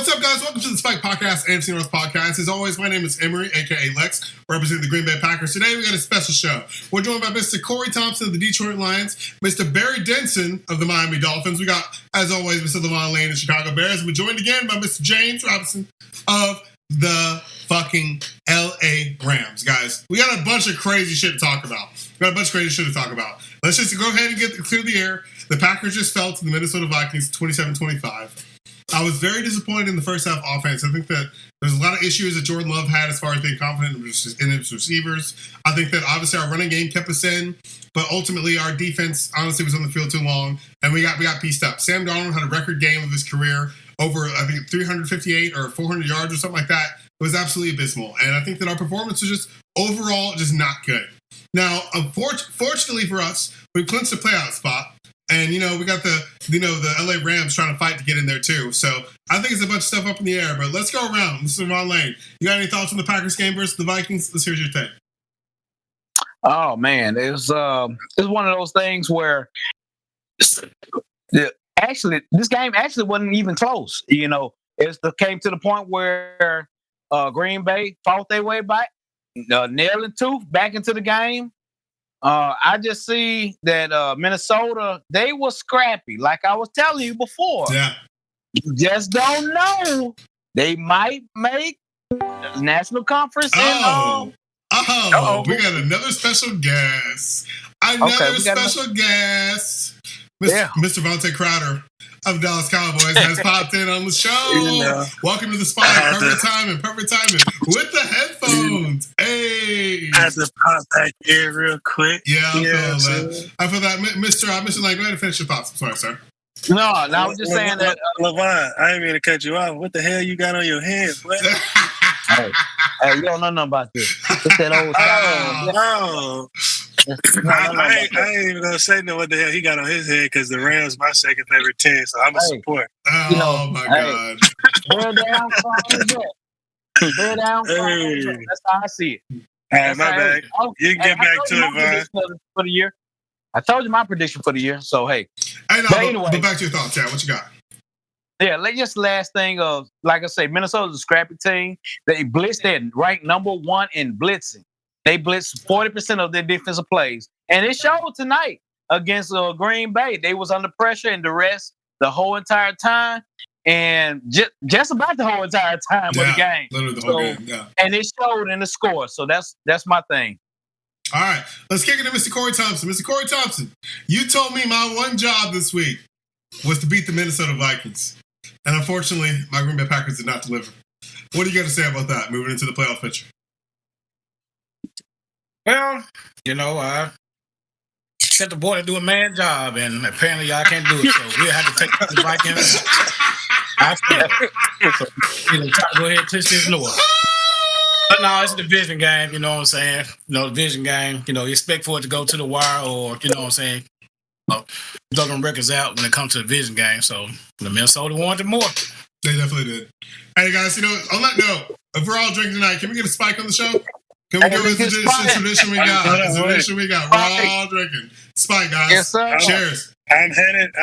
What's up, guys? Welcome to the Spike Podcast, AFC North Podcast. As always, my name is Imorie, a.k.a. Lex, representing the Green Bay Packers. Today, we got a special show. We're joined by Mr. Corey Thompson of the Detroit Lions, Mr. Barry Denson of the Miami Dolphins. We got, as always, Mr. Lavon Lane of the Chicago Bears. We're joined again by Mr. James Robinson of the fucking L.A. Rams. Guys, we got a bunch of crazy shit to talk about. Let's just go ahead and clear the air. The Packers just fell to the Minnesota Vikings 27-25. I was very disappointed in the first half offense. I think that there's a lot of issues that Jordan Love had as far as being confident in his receivers. I think that obviously our running game kept us in, but ultimately our defense honestly was on the field too long, and we got pieced up. Sam Darnold had a record game of his career, over I think 358 or 400 yards or something like that. It was absolutely abysmal, and I think that our performance was just overall just not good. Now, fortunately for us, we clinched a playoff spot. And, we got the LA Rams trying to fight to get in there, too. So I think it's a bunch of stuff up in the air. But let's go around. Mr. Ron Lane, you got any thoughts on the Packers game versus the Vikings? Let's hear your take. Oh, man. It's one of those things where this game actually wasn't even close. It came to the point where Green Bay fought their way back, nail and tooth back into the game. I just see that Minnesota, they were scrappy, like I was telling you before. Yeah. You just don't know. They might make the National Conference. We got another special guest. Special guest. Mr. Devante Crowder of the Dallas Cowboys has popped in on the show. Welcome to the spot. Perfect timing with the headphones. Hey, I had to pop back in real quick. Yeah, I feel that. Mr. Lane, go ahead and finish your thoughts. I'm sorry, sir. No, I was just saying that. Lavon, I ain't mean to cut you off. What the hell you got on your head, boy? Hey, you don't know nothing about this. It's that old no. I ain't even gonna say what the hell he got on his head because the Rams my second favorite team, so I'm a support. My God! Bear down, bear down. That's how I see it. All right, my bad. You can get back to it, Vaughn. For the year, I told you my prediction for the year. So hey, anyway, but back to your thoughts, Chad. What you got? Yeah, just last thing of like I say, Minnesota's a scrappy team. They blitzed at ranked number 1 in blitzing. They blitzed 40% of their defensive plays. And it showed tonight against Green Bay. They was under pressure and duress the whole entire time. And just about the whole entire time of the game. Literally the whole game, yeah. And it showed in the score. So that's my thing. All right. Let's kick it to Mr. Corey Thompson. Mr. Corey Thompson, you told me my one job this week was to beat the Minnesota Vikings. And unfortunately, my Green Bay Packers did not deliver. What do you got to say about that moving into the playoff picture? Well, I set the boy to do a man job, and apparently y'all can't do it, so we'll have to take the Vikings. Go ahead and touch this north. But no, it's a division game, you know what I'm saying? Division game, you expect for it to go to the wire or, you know what I'm saying? Throw them records out when it comes to the division game, so the Minnesota wanted more. They definitely did. Hey, guys, on that note, if we're all drinking tonight, can we get a spike on the show? Can we do it? It's a tradition we got. It's a tradition we got. We're all drinking. Spike, guys. Yes, sir. Cheers. I'm headed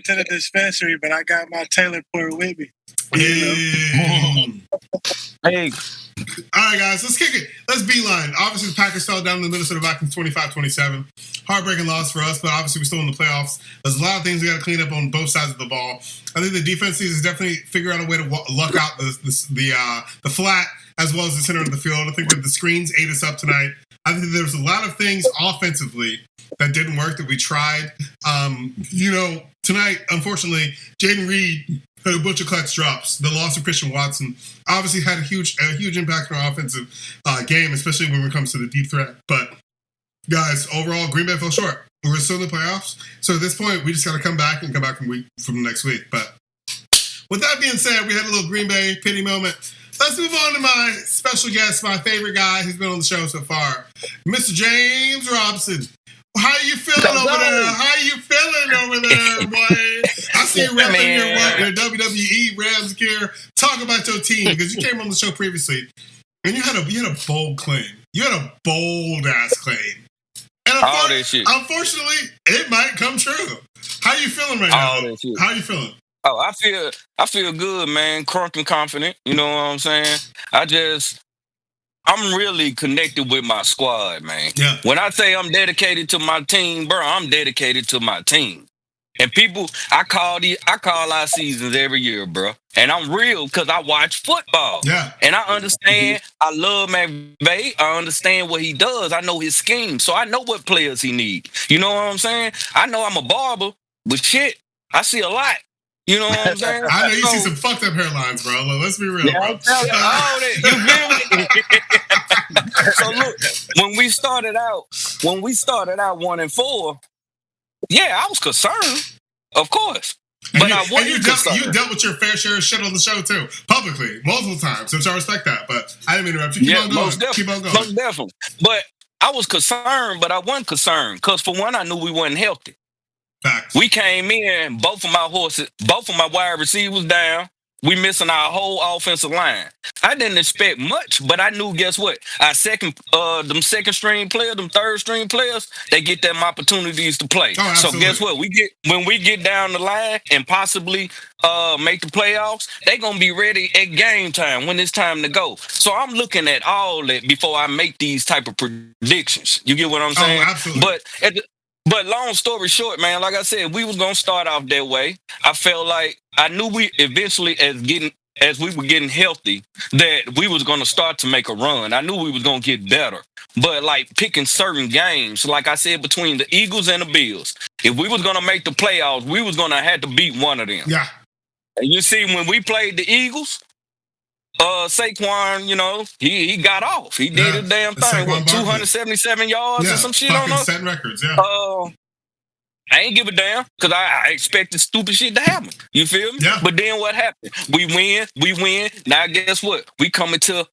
to the dispensary, but I got my Taylor Port with me. Hey. All right, guys, let's kick it. Let's beeline. Obviously, the Packers fell down to the Minnesota Vikings 25-27. Heartbreaking loss for us, but obviously we're still in the playoffs. There's a lot of things we got to clean up on both sides of the ball. I think the defense needs to definitely figure out a way to luck out the flat as well as the center of the field. I think that the screens ate us up tonight. I think there's a lot of things offensively that didn't work that we tried. Tonight, unfortunately, Jaden Reed had a bunch of clutch drops. The loss of Christian Watson obviously had a huge impact on our offensive game, especially when it comes to the deep threat. But, guys, overall, Green Bay fell short. We're still in the playoffs. So at this point, we just got to come back from next week. But with that being said, we had a little Green Bay pity moment. Let's move on to my special guest, my favorite guy who's been on the show so far, Mr. James Robinson. How you feeling over there, boy? I see you repping your WWE Rams gear. Talk about your team because you came on the show previously and you had a bold claim. You had a bold ass claim. And unfortunately, it might come true. How you feeling right now? How you feeling? Oh, I feel good, man. Crunk and confident. You know what I'm saying? I'm really connected with my squad, man. Yeah. When I say I'm dedicated to my team, bro, I'm dedicated to my team. And people, I call our seasons every year, bro. And I'm real because I watch football. Yeah. And I understand. I love McVay. I understand what he does. I know his scheme, so I know what players he needs. You know what I'm saying? I know I'm a barber, but shit, I see a lot. You know what I'm saying? I know you see some fucked up hairlines, bro. Let's be real, bro. All that, you feel me? So look, when we started out 1-4, yeah, I was concerned, of course. But I wasn't concerned. You dealt with your fair share of shit on the show too, publicly, multiple times. So I respect that. But I didn't interrupt you. Keep on going. Keep on going. Most definitely. But I was concerned, but I wasn't concerned because for one, I knew we wasn't healthy. Facts. We came in, both of my wide receivers down. We missing our whole offensive line. I didn't expect much, but I knew, guess what? Our second string players, them third string players, they get them opportunities to play. Oh, so guess what? When we get down the line and possibly make the playoffs, they gonna be ready at game time when it's time to go. So I'm looking at all that before I make these type of predictions. You get what I'm saying? Oh, absolutely. But long story short, man, like I said, we was gonna start off that way. I felt like I knew we eventually, as we were getting healthy, that we was gonna start to make a run. I knew we was gonna get better. But like picking certain games, like I said, between the Eagles and the Bills, if we was gonna make the playoffs, we was gonna have to beat one of them. Yeah. And you see, when we played the Eagles, Saquon, you know, he got off. He did his damn thing. What, 277 yards or some shit on us? Setting records, yeah. I ain't give a damn because I expected stupid shit to happen. You feel me? Yeah. But then what happened? We win. Now guess what? We coming to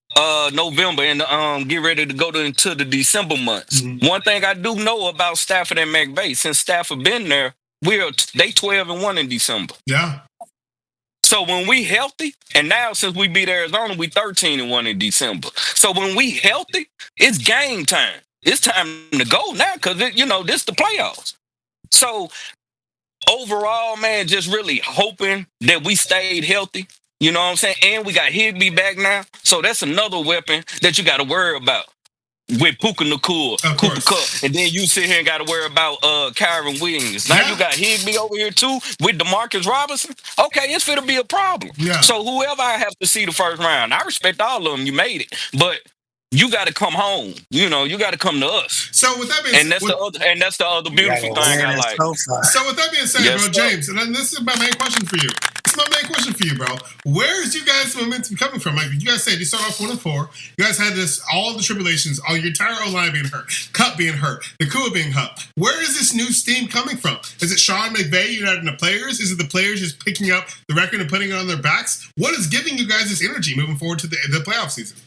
November and get ready to go into the December months. Mm-hmm. One thing I do know about Stafford and McVay, since Stafford been there, they 12-1 in December. Yeah. So when we healthy, and now since we beat Arizona, we 13-1 in December. So when we healthy, it's game time. It's time to go now because this the playoffs. So overall, man, just really hoping that we stayed healthy. You know what I'm saying? And we got Higby back now. So that's another weapon that you got to worry about. With Puka Nacua, Cooper Kupp, and then you sit here and got to worry about Kyron Williams. Now you got Higby over here too with DeMarcus Robinson. Okay, it's finna be a problem. Yeah. So whoever I have to see the first round, I respect all of them. You made it, but you got to come home. You know, you got to come to us. So with that being said, that's the other beautiful thing I like. So with that being said, yes, bro, James, and then this is my main question for you. Bro. Where is you guys' momentum coming from? Like you guys said, you started off 1-4. You guys had all the tribulations, all your entire O-line being hurt, Kupp being hurt, Nacua being hurt. Where is this new steam coming from? Is it Sean McVay uniting the players? Is it the players just picking up the record and putting it on their backs? What is giving you guys this energy moving forward to the playoff season?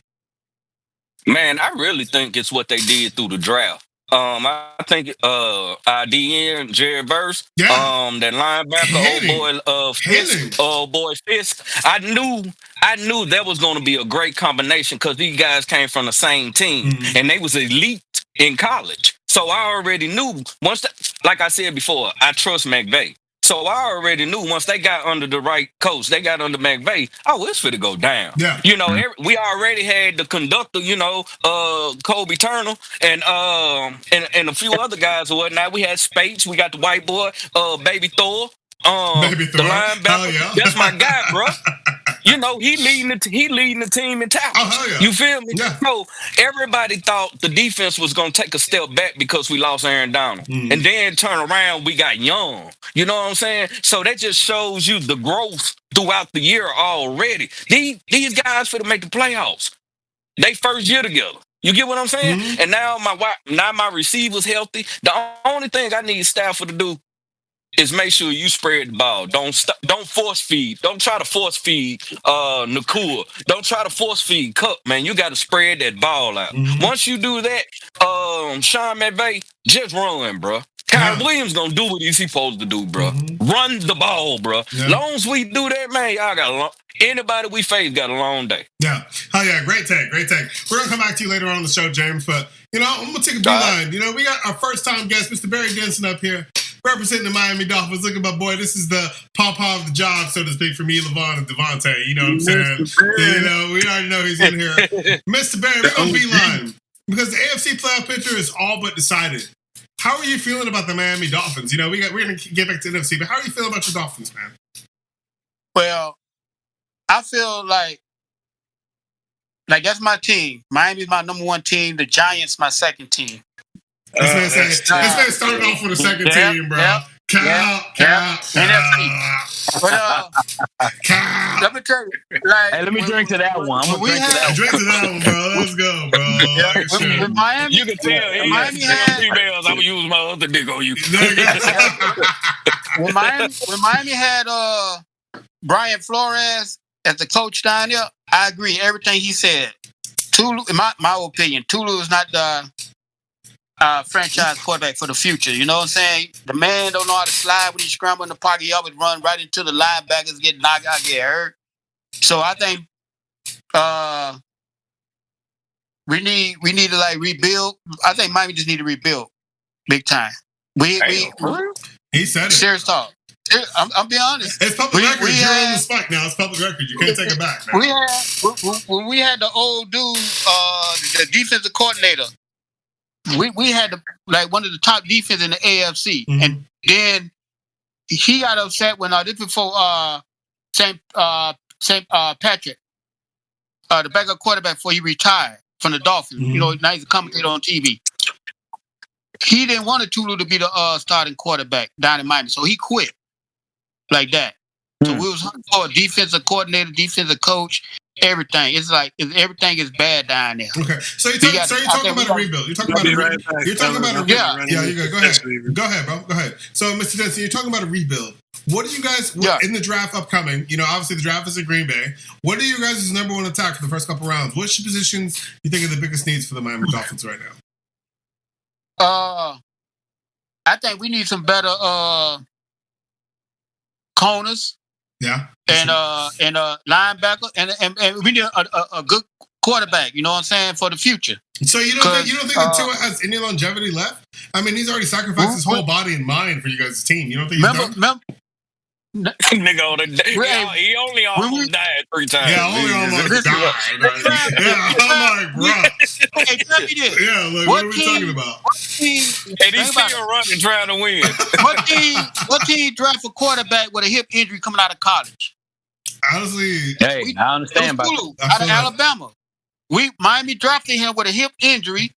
Man, I really think it's what they did through the draft. I think our DN, Jared Verse, that linebacker, old boy Fisk. I knew that was going to be a great combination because these guys came from the same team and they was elite in college. So I already knew like I said before, I trust McVay. So I already knew once they got under the right coach, they got under McVay, it's finna go down. Yeah. You know, we already had the conductor, Kobe Turner and a few other guys or whatnot. We had Spates, we got the white boy, Baby Thor. The linebacker. That's my guy, bro. You know, he leading the team in tackles. You feel me? Yeah. So everybody thought the defense was going to take a step back because we lost Aaron Donald. And then turn around, we got Young. You know what I'm saying? So that just shows you the growth throughout the year already. These guys finna make the playoffs. They first year together. You get what I'm saying? And now my receiver's healthy. The only thing I need Stafford to do is make sure you spread the ball. Don't force feed. Don't try to force feed Nacua. Don't try to force feed Kupp, man. You got to spread that ball out. Once you do that, Sean McVay, just run, bro. Kyron Williams gonna do what he's supposed to do, bro. Run the ball, bro. Long as we do that, man, y'all got anybody we face got a long day. Yeah. Oh yeah, great take. We're gonna come back to you later on the show, James. But I'm gonna take a beeline. We got our first time guest, Mr. Barry Denson, up here. representing the Miami Dolphins. Look at my boy. This is the pawpaw of the job, so to speak, for me, Lavon and Devante. You know what I'm saying? You know, we already know he's in here. Mr. Barry, we're going to beeline. Because the AFC playoff picture is all but decided. How are you feeling about the Miami Dolphins? You know, we're going to get back to NFC, but how are you feeling about your Dolphins, man? Well, I feel like that's my team. Miami's my number one team. The Giants, my second team. This man started off with a second team, bro. NFC. But let me tell you, hey, let me drink to that one. I'm gonna drink to that one, bro. Let's go, bro. With Miami, You can tell Miami had females. I'm gonna use my other dick on you. when Miami had Brian Flores as the coach down there, I agree everything he said. Tulu, in my opinion, Tulu is not the franchise quarterback for the future. You know what I'm saying? The man don't know how to slide when he's scrambling the pocket. He always run right into the linebackers, get knocked out, get hurt. So I think we need to like rebuild. I think Miami just need to rebuild big time. He said it. Serious talk. I'm being honest. It's public record. You're on the spike now. It's public record. You can't take it back, man. When we had the old dude, the defensive coordinator, we had one of the top defense in the AFC, and then he got upset when this before St. Patrick, the backup quarterback, before he retired from the Dolphins. You know, now he's a commentator on TV. He didn't want Tulu to be the starting quarterback down in Miami, so he quit like that. So we was hunting for a defensive coordinator, defensive coach, everything. It's like everything is bad down there. Okay, so you're talking about a rebuild. You're talking about a rebuild. You're talking about a rebuild. Yeah, you go. Go ahead. Go ahead, bro. Go ahead. So, Mr. Denson, you're talking about a rebuild. What do you guys in the draft upcoming? You know, obviously the draft is in Green Bay. What are you guys' number one attack for the first couple rounds? Which positions you think are the biggest needs for the Miami Dolphins right now? I think we need some better corners. Yeah. And linebacker and we need a good quarterback, you know what I'm saying, for the fuure. So you don't think that Tua has any longevity left? I mean, he's already sacrificed his whole body and mind for you guys' team. You don't think he's done? Nigga, he only almost died 3 times. Yeah, only almost died. Yeah, I'm like, bro. Hey, tell me this. Yeah, like, what are we talking about? And he's still running, trying to win. What team draft a quarterback with a hip injury coming out of college? Honestly, I understand about that. Out of Alabama. Miami drafted him with a hip injury,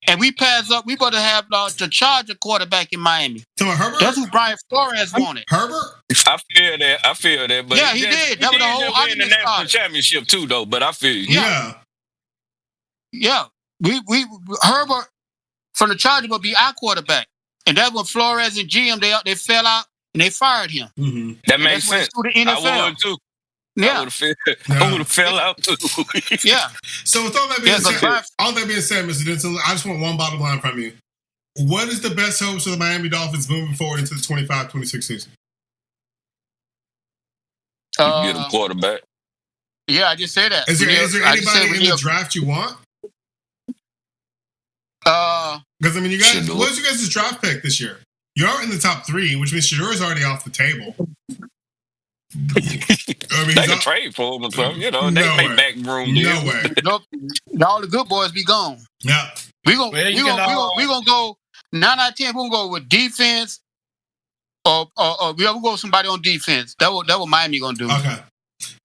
and we passed up. We better have the Charger quarterback in Miami. So Herbert? That's who Brian Flores wanted. Herbert? I feel that. But yeah, he did. That was the whole win the national championship too, though. But I feel you. Yeah. We Herbert from the Chargers will be our quarterback, and that's when Flores and GM they fell out and they fired him. Mm-hmm. That makes sense. To the NFL. I would too. Yeah. I would have fell out too. Yeah. So with all that being said, Mr. Denson, I just want one bottom line from you. What is the best hopes for the Miami Dolphins moving forward into the 25-26 season? Get a quarterback. Yeah, I just said that. Is there anybody in the draft you want? Because I mean, what was you guys' draft pick this year? You are in the top 3, which means Shador is already off the table. I mean, they can trade for him or something, you know. They make back room. No way. All the good boys be gone. Yeah. We gonna go 9 out of 10. We're gonna go with defense, or we'll go with somebody on defense. That what Miami gonna do. Okay.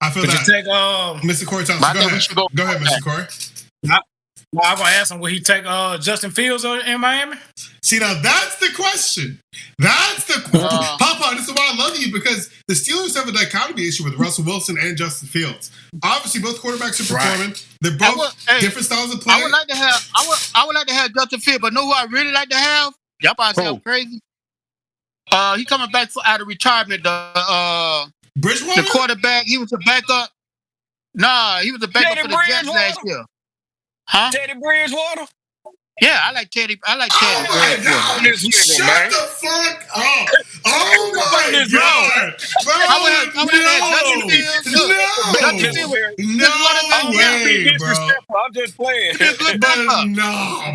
I feel that. You take Mr. Corey Thompson. Go ahead, Mr. Corey. I'm gonna ask him, will he take Justin Fields in Miami? See, now that's the question. That's the Papa. This is why I love you, because the Steelers have a dichotomy issue with Russell Wilson and Justin Fields. Obviously, both quarterbacks are performing. Right. They're both different styles of play. I would like to have Justin Fields, but know who I really like to have? Y'all probably say I'm crazy. He coming back out of retirement. Bridgewater? The quarterback. He was a backup. Nah, he was a backup for the Jets last year. Huh? Teddy Bridgewater? Yeah, I like Teddy. Oh my God! Shut the fuck up! Oh my God! No way, bro! I'm just playing. But no,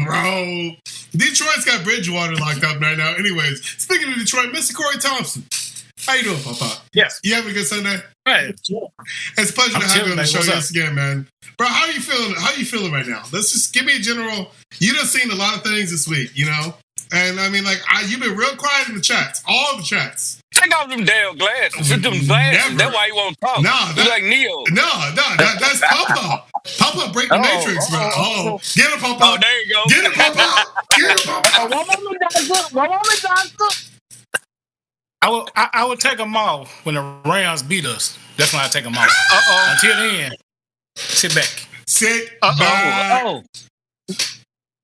bro. Detroit's got Bridgewater locked up right now. Anyways, speaking of Detroit, Mr. Corey Thompson. How you doing, Papa? Yes. You having a good Sunday? Hey. It's a pleasure to have you on the show What's again, man. Bro, how are you feeling? How are you feeling right now? Let's just give me a general. You done seen a lot of things this week, you know? And I mean, like, you've been real quiet in the chats. All the chats. Take off them damn glasses. Them glasses. Never. That's why you won't talk. You like Neo. That's Papa. Papa break the matrix, bro. Get him, Papa. Oh, there you go. Get him, Papa. Get him, Papa. One moment, doctor. I will take them off when the Rams beat us. That's when I take them off. Until then, sit back. Sit back.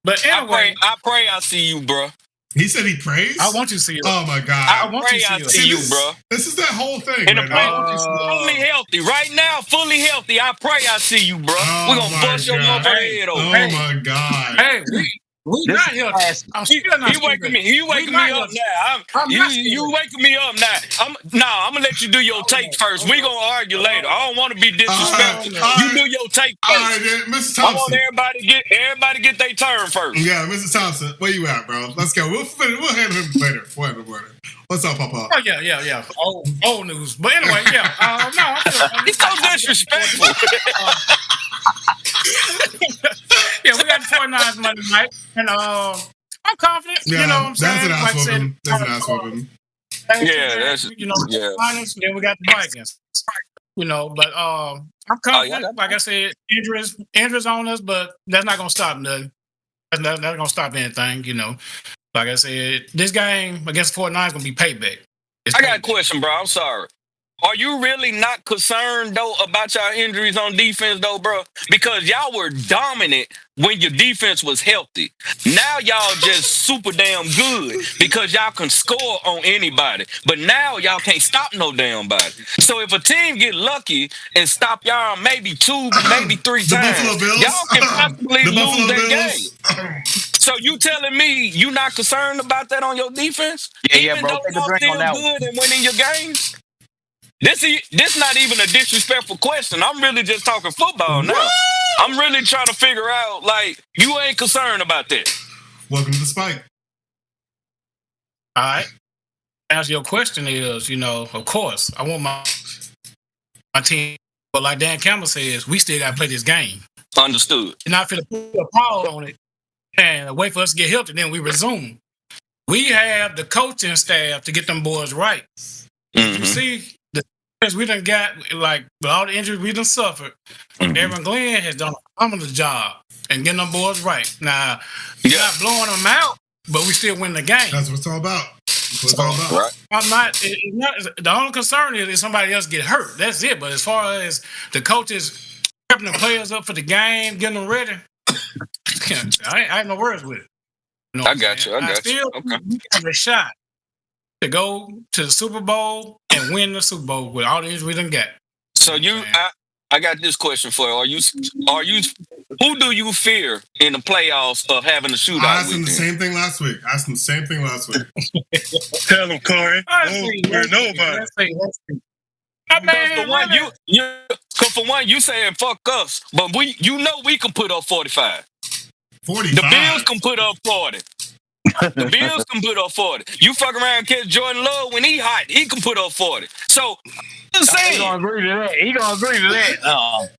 But anyway, I pray I see you, bro. He said he prays? I want you to see it. Oh, my God. I pray I see you, bro. This is that whole thing. And fully healthy. Right now, fully healthy. I pray I see you, bro. We're going to bust your motherfucking head over. Oh, my God. Hey, we not here. I'm still not You waking me up now. You waking me up now. I'm gonna let you do your take first. We gonna argue later. I don't want to be disrespectful. You do your take first. All right, then, Mr. Thompson. I want everybody get their turn first. Yeah, Mr. Thompson, where you at, bro? Let's go. We'll handle him later. What's up, Papa? Oh yeah. Old news. But anyway, yeah. He's so disrespectful. Yeah, we got the 49ers Monday night, and I'm confident. Yeah, you know what I'm saying? That's an ass whooping. Finals, then we got the Vikings. You know, but I'm confident. Like I said, injuries on us, but that's not gonna stop nothing. That's not gonna stop anything. You know, like I said, this game against the 49ers is gonna be payback. I got a question, bro. I'm sorry. Are you really not concerned, though, about y'all injuries on defense, though, bro? Because y'all were dominant when your defense was healthy. Now y'all just super damn good because y'all can score on anybody. But now y'all can't stop no damn body. So if a team get lucky and stop y'all maybe 2, maybe 3 times, y'all can possibly lose that game. So you telling me you not concerned about that on your defense? Even though y'all still good and winning your games? This not even a disrespectful question. I'm really just talking football now. I'm really trying to figure out, like, you ain't concerned about that. Welcome to the Spike. All right. As your question is, you know, of course, I want my team, but like Dan Campbell says, we still got to play this game. Understood. And not finna put a pause on it and wait for us to get healthy, then we resume. We have the coaching staff to get them boys right. You see, we done got, like, with all the injuries we done suffered, Aaron Glenn has done a phenomenal job and getting them boys right. Now, he's not blowing them out, but we still win the game. That's what it's all about. Right. The only concern is somebody else get hurt. That's it. But as far as the coaches prepping the players up for the game, getting them ready, I ain't no words with it. You know I got you. I still have a shot to go to the Super Bowl and win the Super Bowl with all the injuries we done got. So I got this question for you. Who do you fear in the playoffs of having a shootout? I asked him the same thing last week. Tell him, Corey. Nobody. For one, you saying fuck us, but we can put up 45. 45. The Bills can put up 40. The Bills can put up 40. You fuck around and catch Jordan Love when he hot, he can put up 40. So, I'm just saying. He gonna agree to that.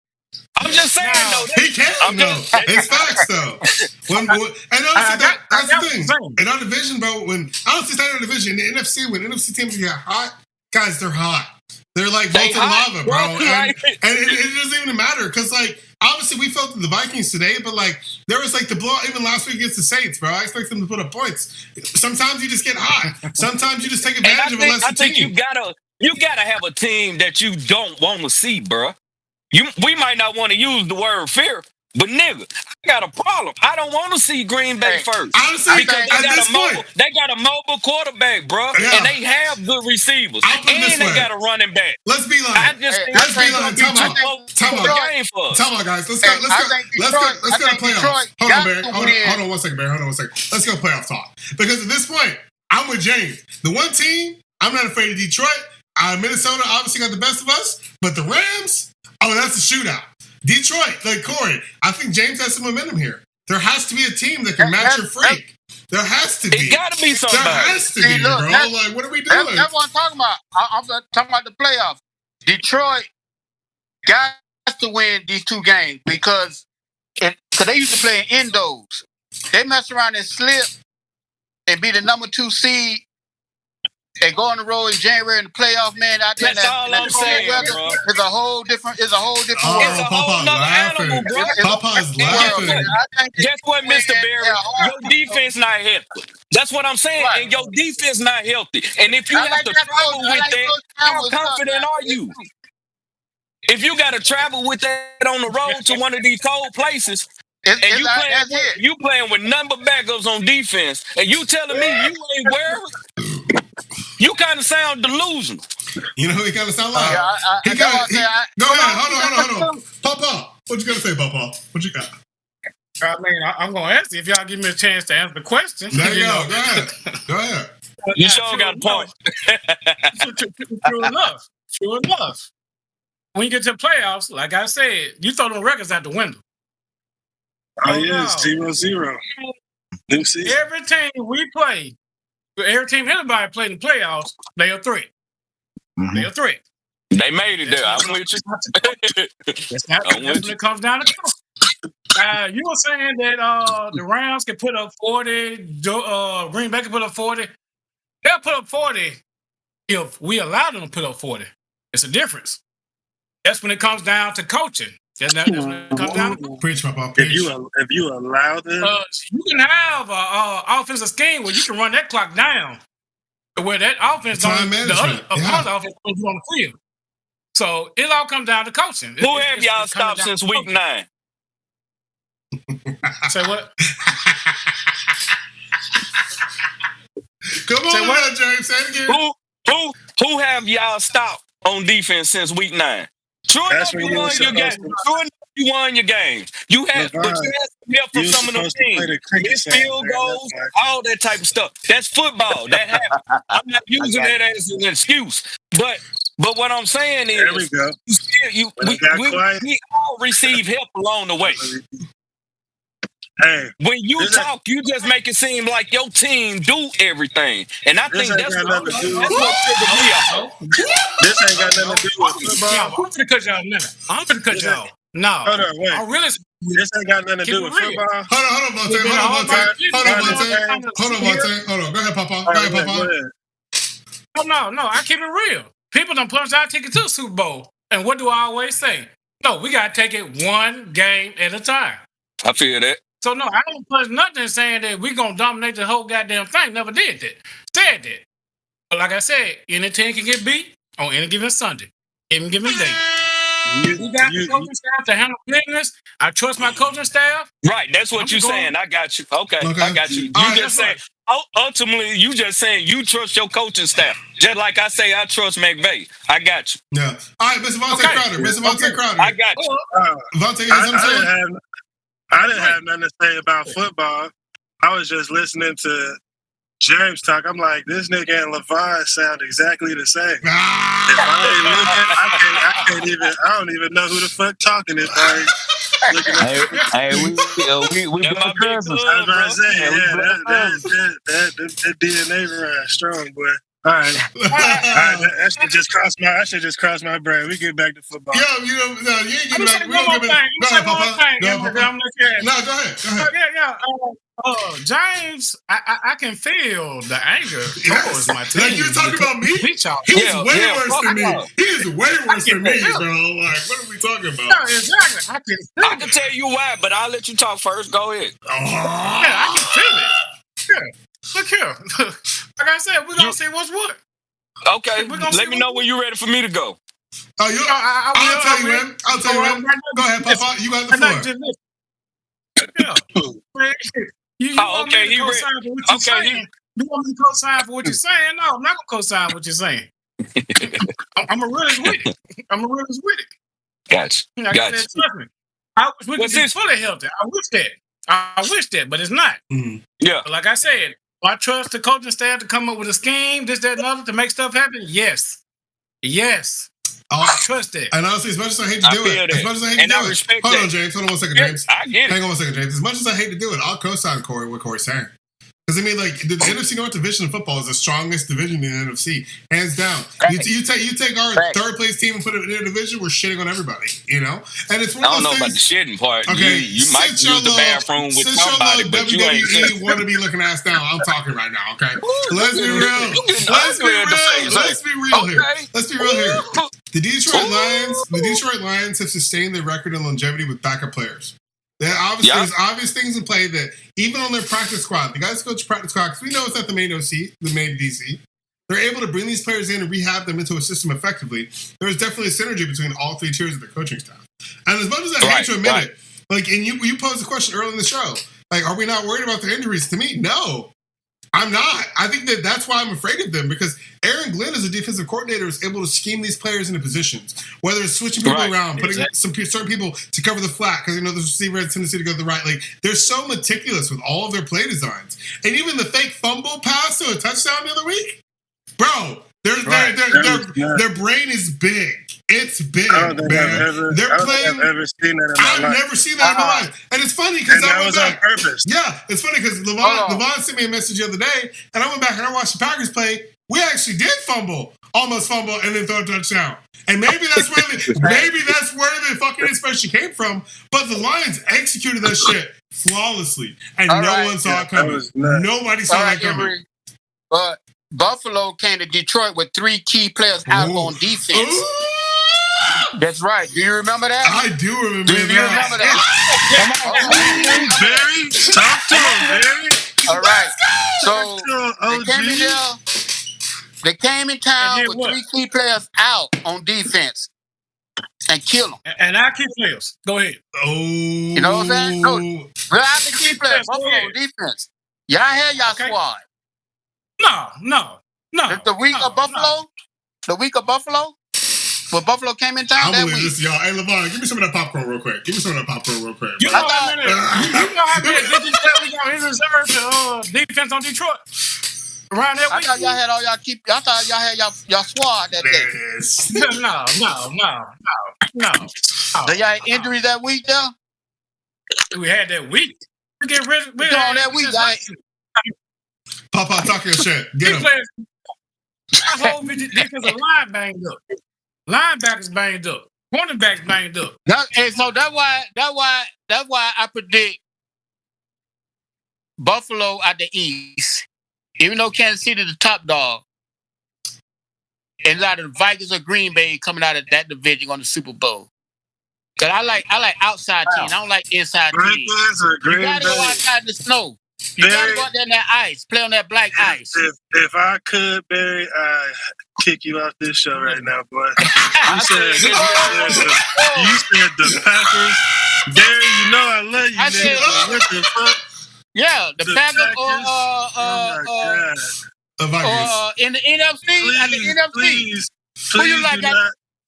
I'm just saying, though. He can, though. It's facts, though. And honestly, that's the thing. In our division, bro, honestly, it's not our division. In the NFC, when NFC teams get hot, guys, they're hot. They're like molten lava, bro. And it doesn't even matter because, like, obviously we felt the Vikings today, but, like, there was, like, the blowout even last week against the Saints, bro. I expect them to put up points. Sometimes you just get hot. Sometimes you just take advantage of a lesser team. I think you gotta have a team that you don't want to see, bro. We might not want to use the word fear, but nigga, I got a problem. I don't want to see Green Bay first. Honestly, because they got a mobile quarterback, bro, and they have good receivers, and they got a running back. Let's be like, let's be like, Come on, guys. Let's go to playoffs. Hold on, Barry. Hold on one second, Barry. Let's go playoff talk. Because at this point, I'm with James. The one team, I'm not afraid of Detroit. Minnesota obviously got the best of us, but the Rams, that's a shootout. Detroit, like Corey, I think James has some momentum here. There has to be a team that can match your freak. There has to be. It got to be There somebody. has to be, look, bro. that- What are we doing? That's what I'm talking about. I'm talking about the playoffs. Detroit got to win these 2 games because they used to play in indoors. They mess around and slip and be the number 2 seed and go on the road in January in the playoff, man. Out there, That's all I'm saying, bro. It's a whole different. It's a whole different Oh, world. It's a whole Papa's nother laughing. animal, bro. Papa's laughing. Guess what, Mr. Barry? Your defense not healthy. That's what I'm saying. Right. And your defense not healthy. And if you have to travel with that, how confident are you? If you got to travel with that on the road to one of these cold places, and you playing with number backups on defense, and you telling me you ain't worried, you kind of sound delusional. You know who he kind of sound like? Go Go ahead. Hold on. Papa, what you gonna say, Papa? What you got? I mean, I'm going to ask you if y'all give me a chance to answer the question. There you go. Go ahead. You sure got a point. True enough. When you get to the playoffs, like I said, you throw them records out the window. Oh, yeah, it's 0-0. New season. Every team we play, every team anybody played in the playoffs, they a threat. Mhm. They a threat. They made it there. I'm with you. That's when it comes down to you were saying that the Rams can put up 40, Green Bay can put up 40. They'll put up 40 if we allow them to put up 40. It's a difference. That's when it comes down to coaching. That's when it comes down to Preach, Papa. Preach. If you allow them, you can have an offensive scheme where you can run that clock down to where that offense Time management. the other offense on the field. So it all comes down to coaching. Who have y'all stopped since week 9? Say what? Come on, now, James. Say it again. Who have y'all stopped on defense since week 9? True enough, you won your game. True enough, you won your games. You had, but you had some help from some of them teams. Missed field goals, all that type of stuff. That's football. That happens. I'm not using that as an excuse. But what I'm saying is, there we go. We all receive help along the way. Hey, when you talk, you just make it seem like your team do everything, and I think that's what triggered me off. This ain't got nothing to do with football. I'm gonna cut y'all a minute. I'm gonna cut y'all. No, hold on, wait. I really. This ain't got nothing to do with football. Hold on, Vontae. Hold on. Go ahead, Papa. No. I keep it real. People done punched our ticket to the Super Bowl, and what do I always say? No, we gotta take it one game at a time. I feel that. So no, I don't push nothing saying that we're gonna dominate the whole goddamn thing. Never did that. Said that. But like I said, any team can get beat on any given Sunday, any given day. We got the coaching staff to handle business. I trust my coaching staff. Right, that's what you're saying. I got you. Okay. I got you. You just saying, ultimately, you just saying you trust your coaching staff. Just like I say, I trust McVay. I got you. Yeah. All right, Mr. Vontae Crowder. I got you. Vontae, you know what I'm saying? I didn't have nothing to say about football. I was just listening to James talk. I'm like, this nigga and Lavon sound exactly the same. If I don't even know who the fuck talking it. We my cousins. I was about to say, that DNA run strong, boy. All right. That should just cross my brain. We get back to football. Yo, you ain't getting back. Go ahead, Papa. No, go ahead. James, I can feel the anger towards my team. Like you're talking about me? He's way worse than me. He is way worse than me, bro. Like, what are we talking about? No, exactly. I can tell you why, but I'll let you talk first. Go ahead. Yeah, I can feel it. Yeah. Look here. Like I said, we're going to see what's what. Okay. Let me know when you're ready for me to go. I'll tell you, man. Go ahead, Papa. You got the floor. Yeah. Okay, he ready. Okay. You want me to co-sign for what you're saying? No, I'm not going to co-sign what you're saying. I'm a realist with it. Gotcha. I wish we could be fully healthy. I wish that, but it's not. Mm-hmm. Yeah. But like I said, I trust the coaching staff to come up with a scheme, this, that, and other to make stuff happen. Yes. I trust it. And honestly, as much as I hate to do it, Hold on, James. Hold on 1 second, James. I get it. Hang on 1 second, James. As much as I hate to do it, I'll co-sign Corey what Corey's saying. Because I mean, like the NFC North division of football is the strongest division in the NFC, hands down. You take our third place team and put it in a division, we're shitting on everybody, you know. And it's one of those I don't know things, about the shitting part. Okay, you might use the bathroom with somebody, but you ain't. WWE want to be looking ass down. I'm talking right now, okay? Let's be real. Let's be real here. Let's be real here. The Detroit Lions have sustained their record and longevity with backup players. There's obvious things in play that even on their practice squad, the guys coach practice squad, because we know it's not the main OC, the main DC. They're able to bring these players in and rehab them into a system effectively. There's definitely a synergy between all three tiers of the coaching staff. And as much as I hate to admit it, like, and you posed a question early in the show, like, are we not worried about their injuries? To me, no. I'm not. I think that's why I'm afraid of them, because Aaron Glenn, as a defensive coordinator, is able to scheme these players into positions, whether it's switching people around, putting certain people to cover the flat because the receiver has a tendency to go to the right. Like, they're so meticulous with all of their play designs, and even the fake fumble pass to a touchdown the other week, bro. Their brain is big. It's big, man. They're playing. I've never seen that in my life. Never seen that in my life. And it's funny because that was on purpose. Yeah, it's funny because Lavon sent me a message the other day, and I went back and I watched the Packers play. We actually did almost fumble, and then throw a touchdown. And maybe that's where the fucking inspiration came from. But the Lions executed that shit flawlessly, and no one saw it coming. Nobody saw that coming. But Buffalo came to Detroit with 3 key players out on defense. Ooh. That's right. Do you remember that? I do remember that. Do you remember that? Barry, talk to him, Barry. All right. So they came in town with 3 key players out on defense and kill them. And our key players. Go ahead. Oh. You know what I'm saying? No, we're out the key players. Buffalo defense. Y'all had y'all squad. No. The week of Buffalo? The week of Buffalo? When Buffalo came in town that week. This, y'all. Hey, Lavon, give me some of that popcorn real quick. You know how many digits that we got in reserve defense on Detroit? Around that week? I thought y'all had I thought y'all had y'all squad that day. No. So y'all had injuries that week, though? We had that week. We get rid of that week. Papa, talk your shit. Get him. Our whole defensive line banged up. Linebackers banged up. Cornerbacks banged up. And so that's why I predict Buffalo at the East, even though Kansas City the top dog, and a lot of the Vikings or Green Bay coming out of that division on the Super Bowl. Cause I like outside teams. I don't like inside teams. You gotta go outside the snow. You gotta go out there in that ice, play on that black ice. If I could, Barry, I'd kick you off this show right now, boy. You said the Packers. Barry, you know I love you, nigga. What the fuck? Yeah, the Packers or in the NFC. Please, who you like?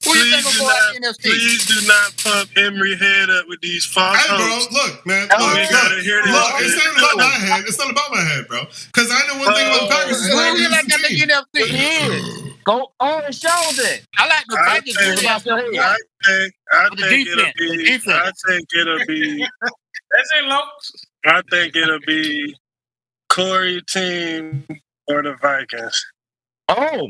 Please do not pump Imorie head up with these false hopes. Bro, look, man. It's not about my head, bro. Because I know one thing about the Packers is who you like at the NFC? Go on and show that. I like the Vikings. I think it'll be. That's it, Loke. I think it'll be Corey team or the Vikings. Oh.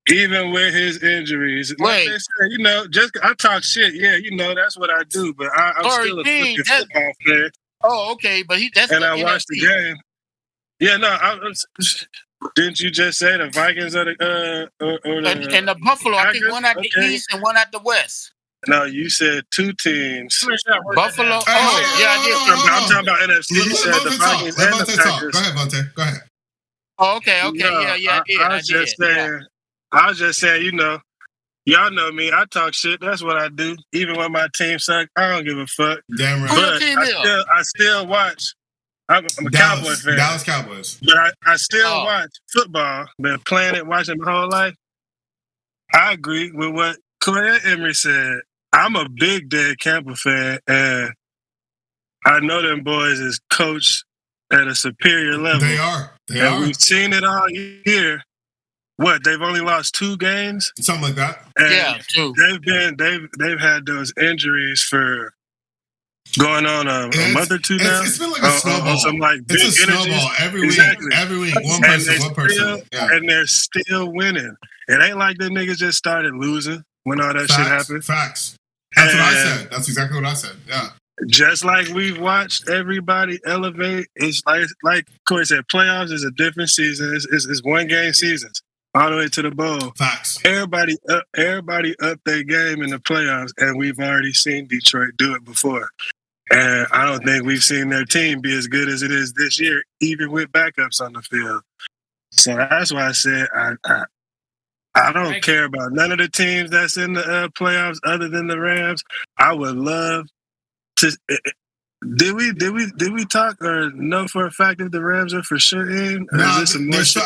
Even with his injuries, like they said, I talk shit. Yeah, that's what I do. But I'm still a fucking football fan. Oh, okay, but I watched the game. Yeah, no, didn't you just say the Vikings are the and the Buffalo? I think one at the East and one at the West. No, you said 2 teams. Buffalo. Yeah, I did. I'm talking about NFC. You said the Vikings and the Packers. Go ahead, Devante. Go ahead. Oh, okay. Yeah, I was just saying, y'all know me. I talk shit. That's what I do. Even when my team suck, I don't give a fuck. Damn right. But I still watch. I'm a Cowboy fan. Dallas Cowboys. But I still watch football. Been playing it, watching my whole life. I agree with what Corey Imorie said. I'm a big Dan Campbell fan, and I know them boys is coached at a superior level. They are. We've seen it all year. What, they've only lost 2 games? Something like that. And 2. They've had those injuries for going on a month or two now. It's been like a snowball. Some like it's a snowball every week. Every week, one person. And they're still winning. It ain't like the niggas just started losing when all that shit happened. Facts. That's what I said. That's exactly what I said. Yeah. Just like we've watched everybody elevate, it's like Corey said, playoffs is a different season. It's one game seasons all the way to the bowl. Facts. Everybody up their game in the playoffs, and we've already seen Detroit do it before. And I don't think we've seen their team be as good as it is this year, even with backups on the field. So that's why I said I don't care about none of the teams that's in the playoffs other than the Rams. I would love to. Did we talk or know for a fact if the Rams are for sure in? Or No, is this some more shit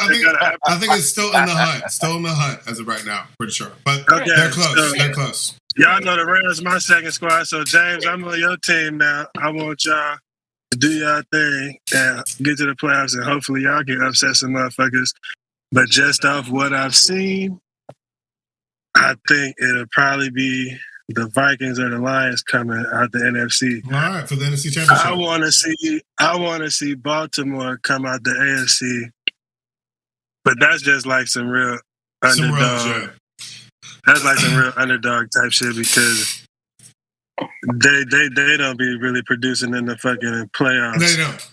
I think it's still in the hunt. Still in the hunt as of right now, pretty sure. But they're close. So, they're close. Y'all know the Rams my second squad. So James, I'm on your team now. I want y'all to do y'all thing and get to the playoffs, and hopefully y'all can upset some motherfuckers. But just off what I've seen, I think it'll probably be the Vikings or the Lions coming out the NFC. All right, for the NFC Championship. I want to see Baltimore come out the AFC, but that's just like some real underdog. That's like some real underdog type shit because they don't be really producing in the fucking playoffs.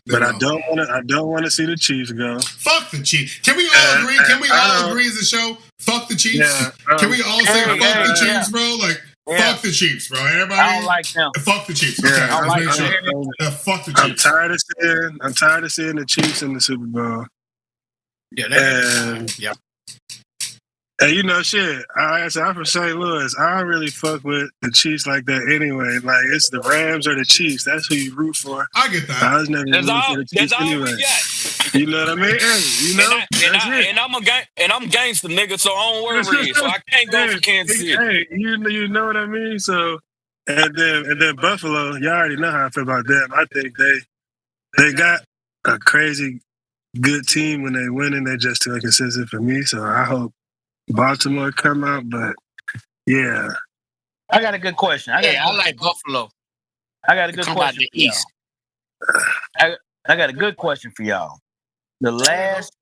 They don't. I don't want to see the Chiefs go. Fuck the Chiefs. Can we all agree? Can we all agree as a show? Fuck the Chiefs. Yeah, can we all say fuck the Chiefs, bro? Like. Yeah. Fuck the Chiefs, bro. Everybody. I don't like them. Fuck the Chiefs. Okay, yeah, let's make sure. Yeah, fuck the Chiefs. I'm tired of seeing the Chiefs in the Super Bowl. Yeah. And you know, shit. I'm from St. Louis. I don't really fuck with the Chiefs like that anyway. Like it's the Rams or the Chiefs. That's who you root for. I get that. I was never rooting for the Chiefs anyway. You know what I mean? You know. I'm gangster, nigga. So I don't worry. So I can't go for Kansas City. Hey, you know what I mean? So and then Buffalo. Y'all already know how I feel about them. I think they got a crazy good team when they win, and they're just too inconsistent for me. So I hope Baltimore come out, but yeah. I got a good question. I like Buffalo. I got a good question. Out the East. I got a good question for y'all. The last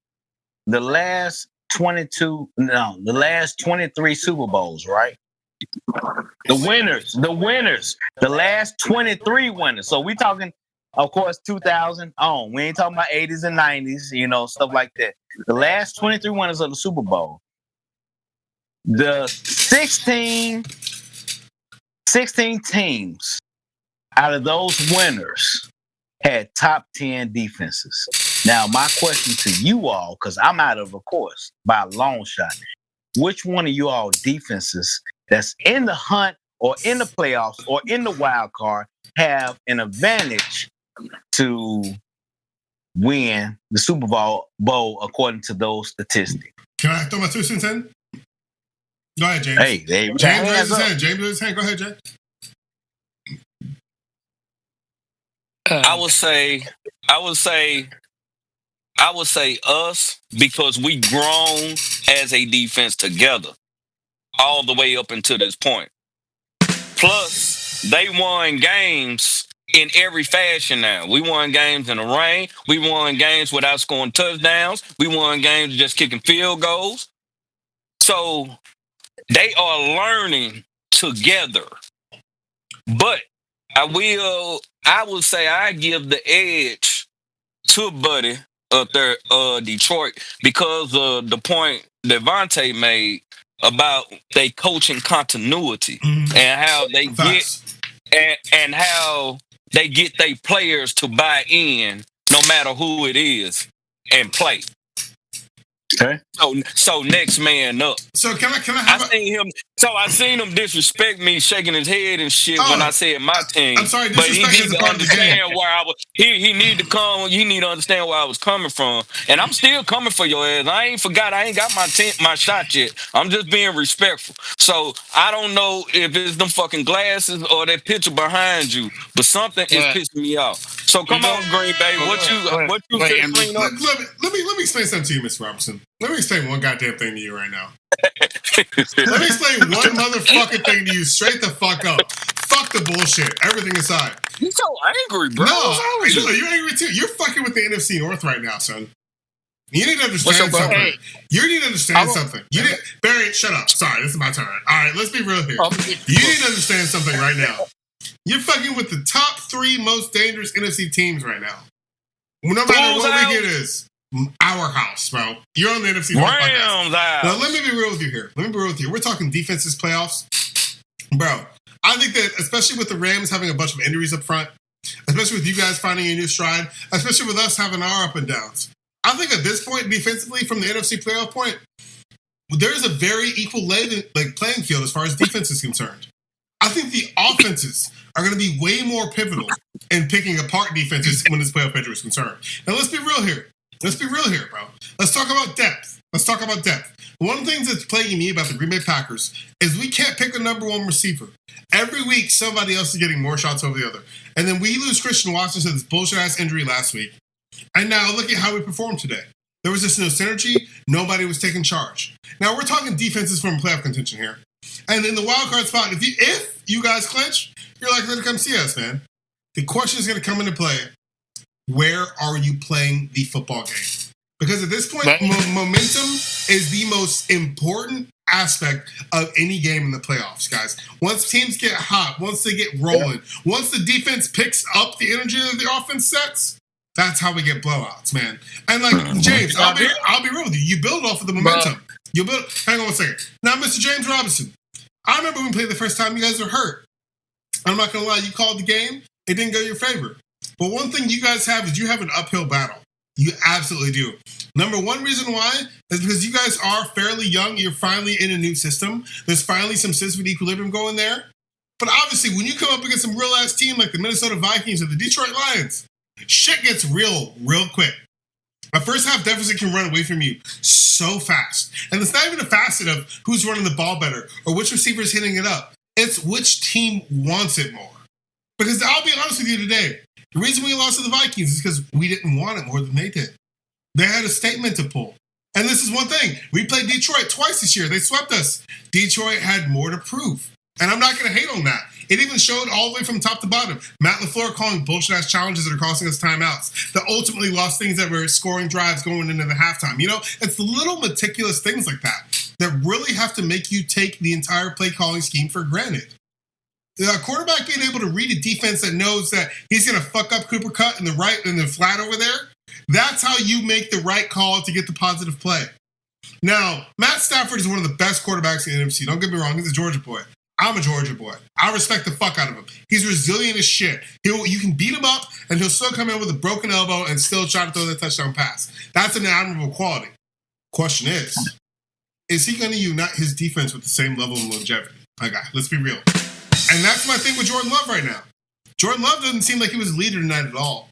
23 Super Bowls, right? The winners. The last 23 winners. So we talking, of course, 2000 on. We ain't talking about 80s and 90s, stuff like that. The last 23 winners of the Super Bowl. The 16 teams out of those winners had top 10 defenses. Now, my question to you all, because I'm out of course, by a long shot, which one of you all defenses that's in the hunt or in the playoffs or in the wild card have an advantage to win the Super Bowl according to those statistics? Can I throw my 2 cents in? Go ahead, James. Hey, James raised his hand. James raised his hand. Go ahead, James. I would say us because we grown as a defense together all the way up until this point. Plus, they won games in every fashion now. We won games in the rain. We won games without scoring touchdowns. We won games just kicking field goals. So they are learning together. But I would say I give the edge to Buddy up there, Detroit, because of the point Devante made about they coaching continuity and how they get their players to buy in no matter who it is and play. Okay. So next man up. So can I have I seen him disrespect me, shaking his head and shit when I said my team. I'm sorry, but he disrespect is need a to part of the game. understand where I was. He need to come. You need to understand where I was coming from, and I'm still coming for your ass. I ain't forgot. I ain't got my shot yet. I'm just being respectful. So I don't know if it's them fucking glasses or that picture behind you, but something is pissing me off. So come on, Green Bay. What you say? Let me explain something to you, Mr. Robinson. Let me explain one goddamn thing to you right now. Let me explain one motherfucking thing to you straight the fuck up. fuck the bullshit. Everything aside. You so angry, bro. No, you're angry too. You're fucking with the NFC North right now, son. You need to understand something. Hey. You need to understand something. Barry, shut up. Sorry, this is my turn. All right, let's be real here. You need to understand something right now. You're fucking with the top 3 most dangerous NFC teams right now. No matter what week it is. Our house, bro. You're on the NFC North podcast. Now, let me be real with you here. We're talking defenses playoffs. Bro, I think that, especially with the Rams having a bunch of injuries up front, especially with you guys finding a new stride, especially with us having our up and downs, I think at this point, defensively, from the NFC playoff point, there's a very equal playing field as far as defense is concerned. I think the offenses are going to be way more pivotal in picking apart defenses when this playoff picture is concerned. Now, let's be real here, bro. Let's talk about depth. One of the things that's plaguing me about the Green Bay Packers is we can't pick a number 1 receiver. Every week, somebody else is getting more shots over the other. And then we lose Christian Watson to this bullshit-ass injury last week. And now look at how we performed today. There was just no synergy. Nobody was taking charge. Now we're talking defenses from playoff contention here. And in the wild card spot, if you guys clinch, you're likely to come see us, man. The question is going to come into play. Where are you playing the football game? Because at this point, momentum is the most important aspect of any game in the playoffs, guys. Once teams get hot, once they get rolling, once the defense picks up the energy that the offense sets, that's how we get blowouts, man. And James, I'll be real with you. You build off of the momentum. Hang on one second. Now, Mr. James Robinson, I remember when we played the first time, you guys were hurt. I'm not gonna lie, you called the game, it didn't go your favor. But one thing you guys have is you have an uphill battle. You absolutely do. Number 1 reason why is because you guys are fairly young. You're finally in a new system. There's finally some sense of equilibrium going there. But obviously, when you come up against some real-ass team like the Minnesota Vikings or the Detroit Lions, shit gets real quick. A first half deficit can run away from you so fast. And it's not even a facet of who's running the ball better or which receiver is hitting it up. It's which team wants it more. Because I'll be honest with you today, the reason we lost to the Vikings is because we didn't want it more than they did. They had a statement to pull. And this is one thing. We played Detroit twice this year. They swept us. Detroit had more to prove. And I'm not going to hate on that. It even showed all the way from top to bottom. Matt LaFleur calling bullshit-ass challenges that are costing us timeouts. That ultimately lost things that were scoring drives going into the halftime. You know, it's the little meticulous things like that really have to make you take the entire play calling scheme for granted. The quarterback being able to read a defense that knows that he's going to fuck up Cooper Kupp in the right and the flat over there, that's how you make the right call to get the positive play. Now, Matt Stafford is one of the best quarterbacks in the NFC. Don't get me wrong, he's a Georgia boy. I'm a Georgia boy. I respect the fuck out of him. He's resilient as shit. You can beat him up, and he'll still come in with a broken elbow and still try to throw that touchdown pass. That's an admirable quality. Question is he going to unite his defense with the same level of longevity? My guy, let's be real. And that's my thing with Jordan Love right now. Jordan Love doesn't seem like he was a leader tonight at all.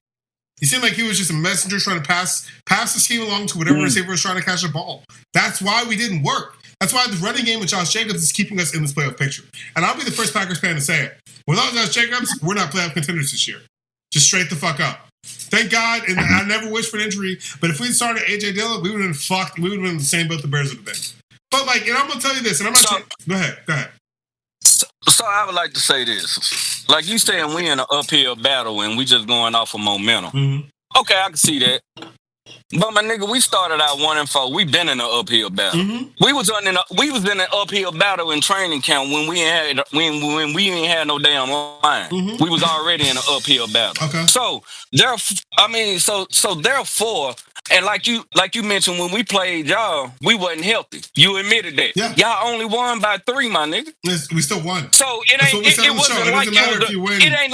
He seemed like he was just a messenger trying to pass the scheme along to whatever receiver was trying to catch the ball. That's why we didn't work. That's why the running game with Josh Jacobs is keeping us in this playoff picture. And I'll be the first Packers fan to say it. Without Josh Jacobs, we're not playoff contenders this year. Just straight the fuck up. Thank God, and I never wish for an injury, but if we started A.J. Dillon, we would have been fucked. We would have been in the same boat the Bears would have been. But, and I'm going to tell you this, and I'm not Go ahead. So I would like to say this. Like you saying, we in an uphill battle and we just going off of momentum. Mm-hmm. Okay, I can see that. But my nigga, we started out 1-4. We been in an uphill battle. Mm-hmm. We was in an uphill battle in training camp when we ain't had no damn line. Mm-hmm. We was already in an uphill battle. Okay. So therefore, and like you mentioned, when we played y'all, we wasn't healthy. You admitted that. Yeah. Y'all only won by 3, my nigga. We still won. So it ain't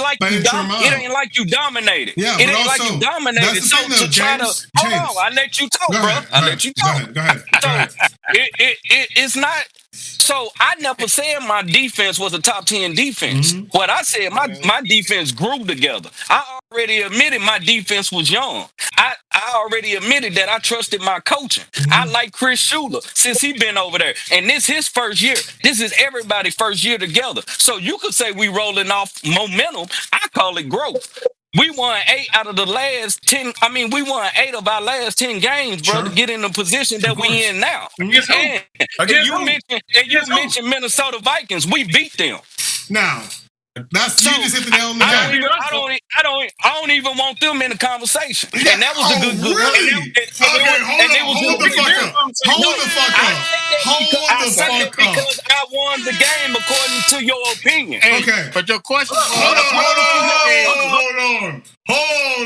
like you dominated. Yeah, it ain't like you dominated. So to try to hold on, I let you talk, bro. I let you talk. Go ahead. It's not. So I never said my defense was a top 10 defense. Mm-hmm. What I said, my defense grew together. I already admitted my defense was young. I already admitted that I trusted my coaching. Mm-hmm. I like Chris Shula since he been over there. And this his first year. This is everybody's first year together. So you could say we rolling off momentum. I call it growth. We won 8 out of the last 10. I mean, we won 8 of our last 10 games, bro, to get in the position that we in now. And you mentioned Minnesota Vikings. We beat them. Now, That's you just hit the nail on the head. I don't even want them in the conversation. Yeah. And that was a good. Really? Hold the fuck up. Hold the fuck up. Because I won the game according to your opinion. Okay. But your question. Hold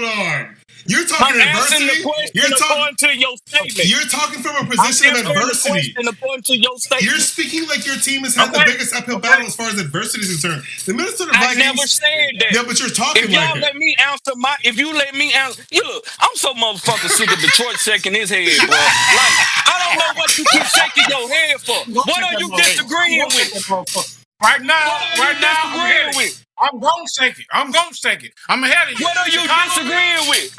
on. You're talking adversity. You're talking to your statement. You're talking from a position of adversity. According to your statement. You're speaking like your team has had the biggest uphill battle as far as adversity is concerned. The Minnesota Vikings. I never said that. Yeah, but you're talking if like y'all let me answer if you let me answer, look, I'm so motherfucking sick of Detroit shaking his head, bro. Like, I don't know what you keep shaking your head for. What are you disagreeing with? Right now, I'm gonna shake it. I'm ahead of you. What are you disagreeing with?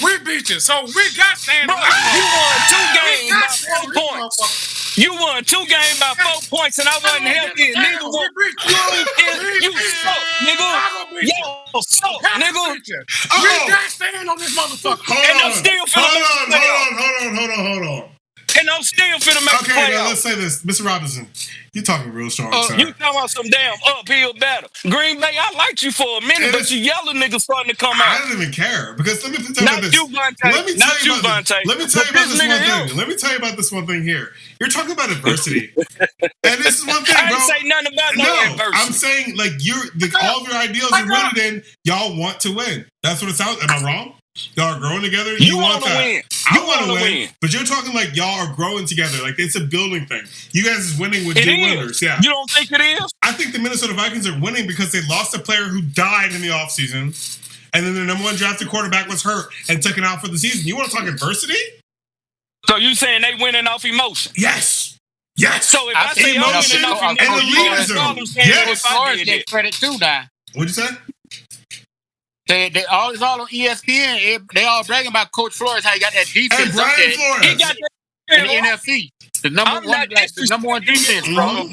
We beat you, so we got standing. Bro, you won 2 games by 4 points. You won 2 games by 4 points, and I wasn't healthy. And neither one you suck, nigga. Yo, suck, nigga. We got standing on this motherfucker. And I'm still Hold on. And I'm still finna make the playoffs. Okay, now let's say this. Mr. Robinson, you talking real strong, sir. You talking about some damn uphill battle. Green Bay, I liked you for a minute, but you yellow niggas starting to come out. I didn't even care, because let me tell you about this. Let me tell you about this one thing here. You're talking about adversity. And this is one thing, bro. I didn't say nothing about no adversity. I'm saying, like, all of your ideals are rooted in y'all want to win. That's what it sounds. Am I wrong? Y'all are growing together. You want that. Win. I want to win. But you're talking like y'all are growing together. Like it's a building thing. You guys is winning with new winners. Yeah. You don't think it is? I think the Minnesota Vikings are winning because they lost a player who died in the offseason. And then their number 1 drafted quarterback was hurt and taken out for the season. You want to talk adversity? So you saying they winning off emotion? Yes. So if I say emotion off emotion, and the leaders are. Yes. Flores get credit too now. What'd you say? It's all on ESPN. They all bragging about Coach Flores, how he got that defense. And Brian Flores. He got that in the NFC. The number one defense, bro.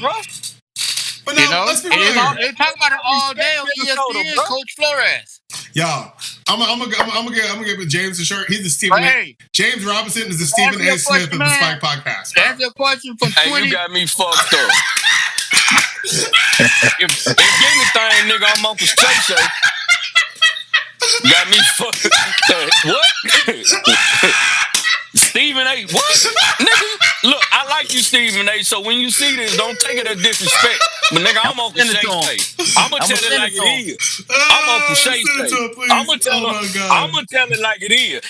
But now, let's be real. They talk about it all day on ESPN, Coach Flores. Y'all, I'm gonna give James a shirt. He's the Stephen A. James Robinson is the Stephen A. Smith of the Spike Podcast. That's your question from 20. Hey, you got me fucked up. if anything, nigga, I'm Uncle Stray. Got me fucked up. What? Stephen A. What? Nigga, look, I like you, Stephen A. So when you see this, don't take it as disrespect. But nigga, I'm Uncle Shay. I'm gonna tell it like it is. I'm Uncle Shay. I'm gonna tell it like it is.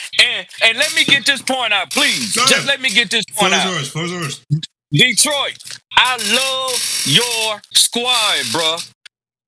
And let me get this point out, please. Just let me get this point out. Detroit, I love your squad, bro.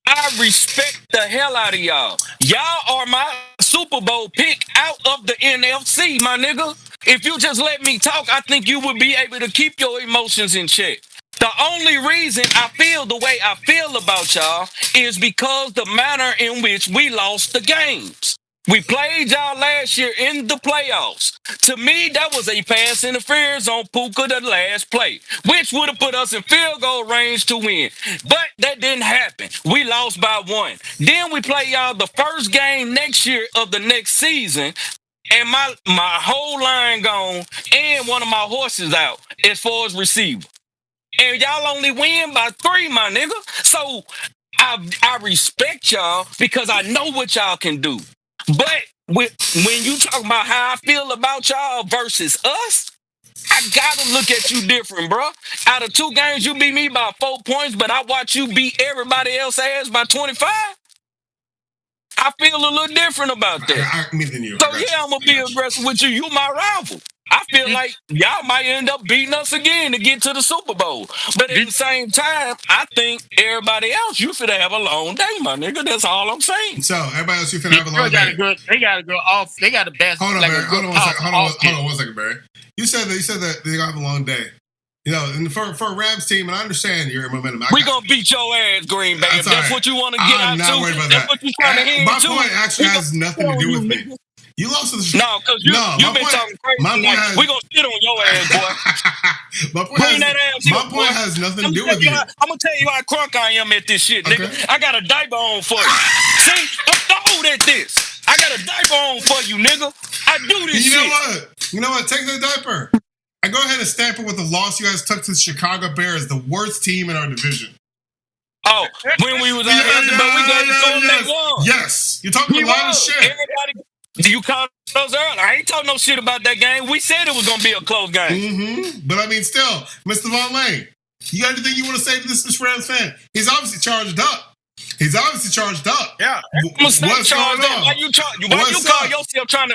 I respect the hell out of y'all. Y'all are my Super Bowl pick out of the NFC, my nigga. If you just let me talk, I think you would be able to keep your emotions in check. The only reason I feel the way I feel about y'all is because the manner in which we lost the games. We played y'all last year in the playoffs. To me, that was a pass interference on Puka the last play, which would have put us in field goal range to win. But that didn't happen. We lost by 1. Then we play y'all the first game next year of the next season, and my whole line gone and one of my horses out as far as receiver. And y'all only win by 3, my nigga. So I respect y'all because I know what y'all can do. But when you talk about how I feel about y'all versus us, I gotta look at you different, bro. Out of 2 games, you beat me by 4 points, but I watch you beat everybody else ass by 25. I feel a little different about that. I mean, than you. So yeah, I'm gonna be aggressive with you. You my rival. I feel like y'all might end up beating us again to get to the Super Bowl. But at the same time, I think everybody else, you finna have a long day, my nigga. That's all I'm saying. So everybody else, you finna have a long day. They got to go off. They got the best. Hold on, Barry. Hold on 1 second, Barry. You said that they're gonna have a long day. You know, and for a Rams team, and I understand your momentum. We're going to beat your ass, Green Bay. If that's what you want to get out to, worried about that's that. what you're trying to hear. My point actually has nothing to do with me. You lost to the No, because you've been talking crazy. We're going to shit on your ass, boy. My point has nothing to do with you. I'm going to tell you how crunk I am at this shit, nigga. I got a diaper on for you. See, I'm old at this. I got a diaper on for you, nigga. I do this shit. You know what? Take the diaper. I go ahead and stamp it with the loss you guys took to the Chicago Bears, the worst team in our division. Oh, when we was out here, but we gave it to them, they won. Yes. You're talking a lot of shit. Everybody, you called us earlier. I ain't talking no shit about that game. We said it was going to be a close game. But I mean, still, Mr. Lavon Lane, you got anything you want to say to this Rams fan? He's obviously charged up. Yeah. What's going on? Why you call yourself trying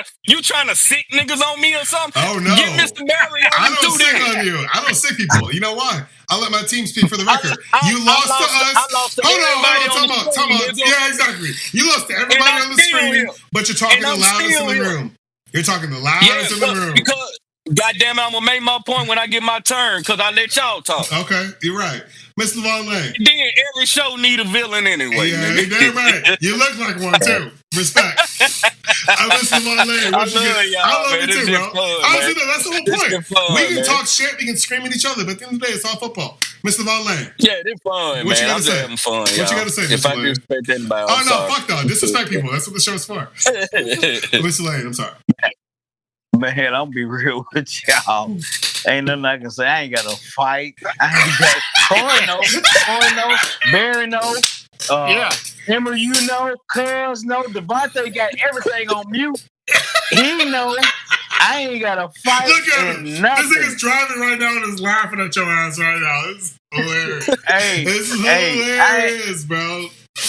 to sick niggas on me or something? Oh no. Get Mr. Barry on I don't sick on you. I don't sick people. You know why? I let my team speak for the record. You lost to us. I lost to Hold on. Time out. Yeah, exactly. You lost to everybody on the screen, but you're talking the loudest in the room. You're talking the loudest in the room. Because goddamn it, I'm gonna make my point when I get my turn, because I let y'all talk. Okay, you're right. Mr. Lavon Lane. Then every show need a villain anyway. Yeah, you're damn right. You look like one too. Respect. Mr. Lavon Lane. I love you too, bro. Honestly, that's the whole point. Fun, we can talk shit, we can scream at each other, but at the end of the day, it's all football. Mr. Lavon Lane. Yeah, it's fun, what man. I'm just having fun. What you gotta say, if Mr. I Lane? disrespect anybody, oh no, fuck no. Disrespect people. That's what the show's for. Mr. Lane, I'm sorry. Man, I'm be real with y'all. Ain't nothing I can say. I ain't got to fight. I ain't got Corey no, Barry no, Imorie, you know, Cuz no, Devante got everything on mute. He know I ain't got to fight. Look at him. Nothing. This nigga's driving right now and is laughing at your ass right now. This is hilarious. This is hilarious, bro.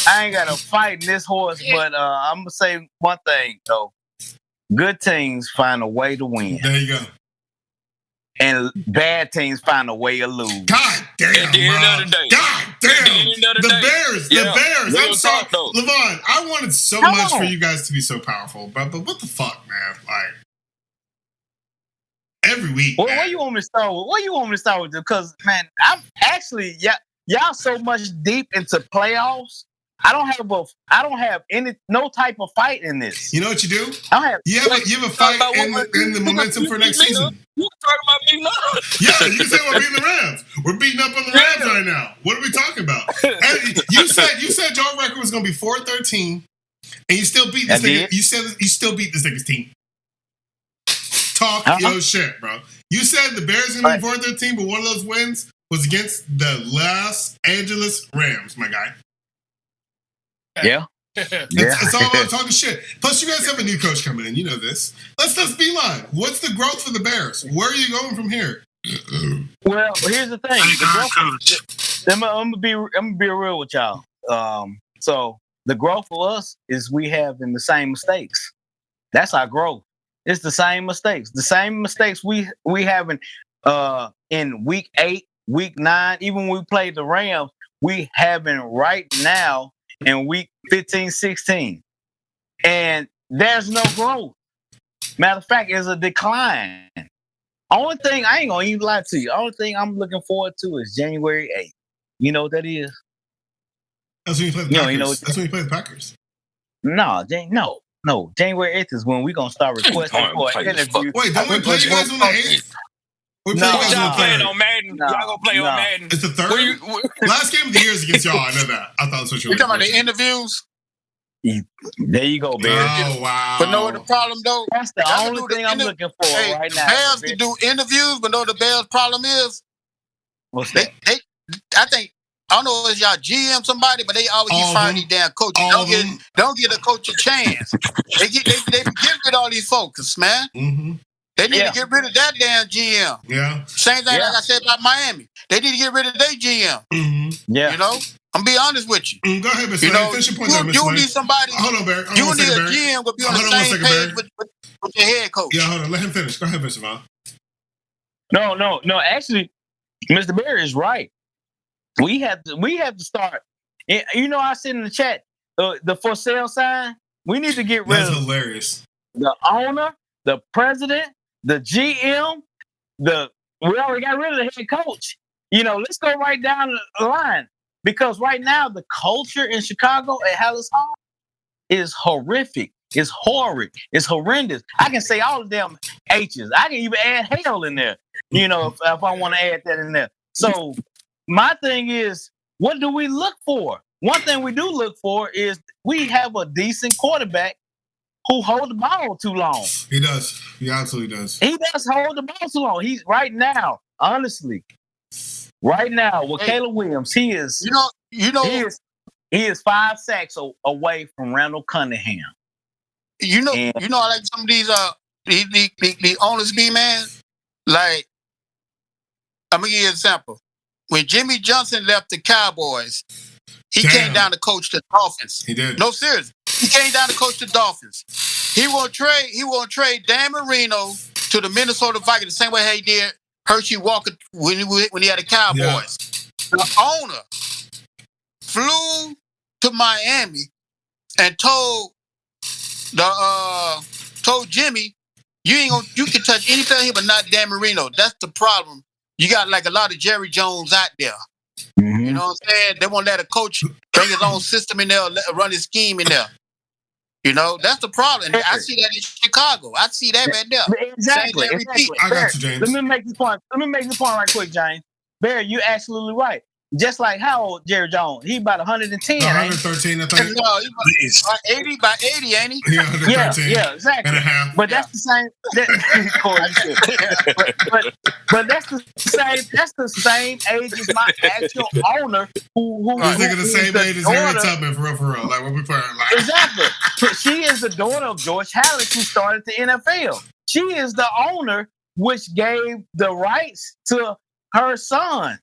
I ain't got to fight in this horse, but I'm going to say one thing, though. Good teams find a way to win. There you go. And bad teams find a way to lose. God damn, At the end of the day. God damn. The Bears. I'm sorry. Lavon, I wanted so much for you guys to be so powerful, but what the fuck, man? Like, every week. Well, what you want me to start with? What you want me to start with? Because, man, I'm actually, y'all so much deep into playoffs. I don't have no type of fight in this. You know what you do? I don't have. You have a fight in the momentum for next season. You talking about beating up? Yeah, you say we're beating the Rams. We're beating up on the Rams right now. What are we talking about? And you said your record was going to be 4-13, and you still beat this nigga. You said you still beat this nigga's team. Talk your shit, bro. You said the Bears are going to be 4-13, but one of those wins was against the Los Angeles Rams, my guy. Yeah. It's all about talking shit. Plus, you guys have a new coach coming in. You know this. Let's beeline. What's the growth for the Bears? Where are you going from here? Well, here's the thing. I'm gonna be real with y'all. So the growth for us is we having the same mistakes. That's our growth. It's the same mistakes. The same mistakes we having in week 8, week 9. Even when we played the Rams, we having right now in week 15, 16. And there's no growth. Matter of fact, it's a decline. Only thing, I ain't going to even lie to you, only thing I'm looking forward to is January 8th. You know what that is? That's when you play the Packers. That's when you play the Packers. No. January 8th is when we're going to start requesting for an interview. Wait, don't we play you guys on the 8th? Y'all playing on Madden. Y'all gonna play on Madden. It's the 3rd. Last game of the year is against y'all. I know that. I thought that's what you were talking about. The interviews. There you go, Bears. Oh wow! But know what the problem though? That's the only thing I'm looking for right now. Bears can do interviews, but know the Bears' problem is. What's that? I don't know if it's y'all GM somebody, but they always keep firing these damn coaches. Don't get a coach a chance. They get rid of all these folks, man. Mm-hmm. They need to get rid of that damn GM. Yeah. Same thing like I said about Miami. They need to get rid of their GM. Mm-hmm. Yeah. You know? I'm be honest with you. Go ahead, Mr. Lane. Finish your point there, Mr. You Lane. need somebody. Hold on, Barry. You need a GM to be on the same page with your head coach. Yeah, hold on. Let him finish. Go ahead, Mr. Vaughn. No. Actually, Mr. Barry is right. We have to start. You know, I said in the chat, the for sale sign. We need to get rid of. That's hilarious. The owner, the president, the GM, we already got rid of the head coach. You know, let's go right down the line. Because right now, the culture in Chicago at Hallis Hall is horrific. It's horrid. It's horrendous. I can say all of them H's. I can even add hell in there, you know, if I want to add that in there. So my thing is, what do we look for? One thing we do look for is we have a decent quarterback who holds the ball too long. He does. He absolutely does. He does hold the ball too long. He's right now, honestly, Right now, with Caleb Williams, he is he is 5 sacks away from Randall Cunningham. I like some of these the owners be, man. Like, I'm gonna give you an example. When Jimmy Johnson left the Cowboys, he came down to coach the Dolphins. He did. No, seriously. He came down to coach the Dolphins. He won't trade Dan Marino to the Minnesota Vikings the same way he did Hershey Walker when he had the Cowboys. Yeah. The owner flew to Miami and told Jimmy, you can touch any player here, but not Dan Marino. That's the problem. You got like a lot of Jerry Jones out there. Mm-hmm. You know what I'm saying? They won't let a coach bring his own system in there, run his scheme in there. You know, that's the problem. I see that in Chicago. I see that right there. Exactly. I got you, James. Let me make this point right quick, James. Barry, you're absolutely right. Just like how old Jerry Jones? He about 110. 113, I think. No, he's about 80, ain't he? Yeah, 113. Yeah, exactly. And a half. But that's the same. But that's the same age as my actual owner who he's thinking the same age as Harriet Tubman for real. Like what we playing like. Exactly. She is the daughter of George Hallis, who started the NFL. She is the owner which gave the rights to her son.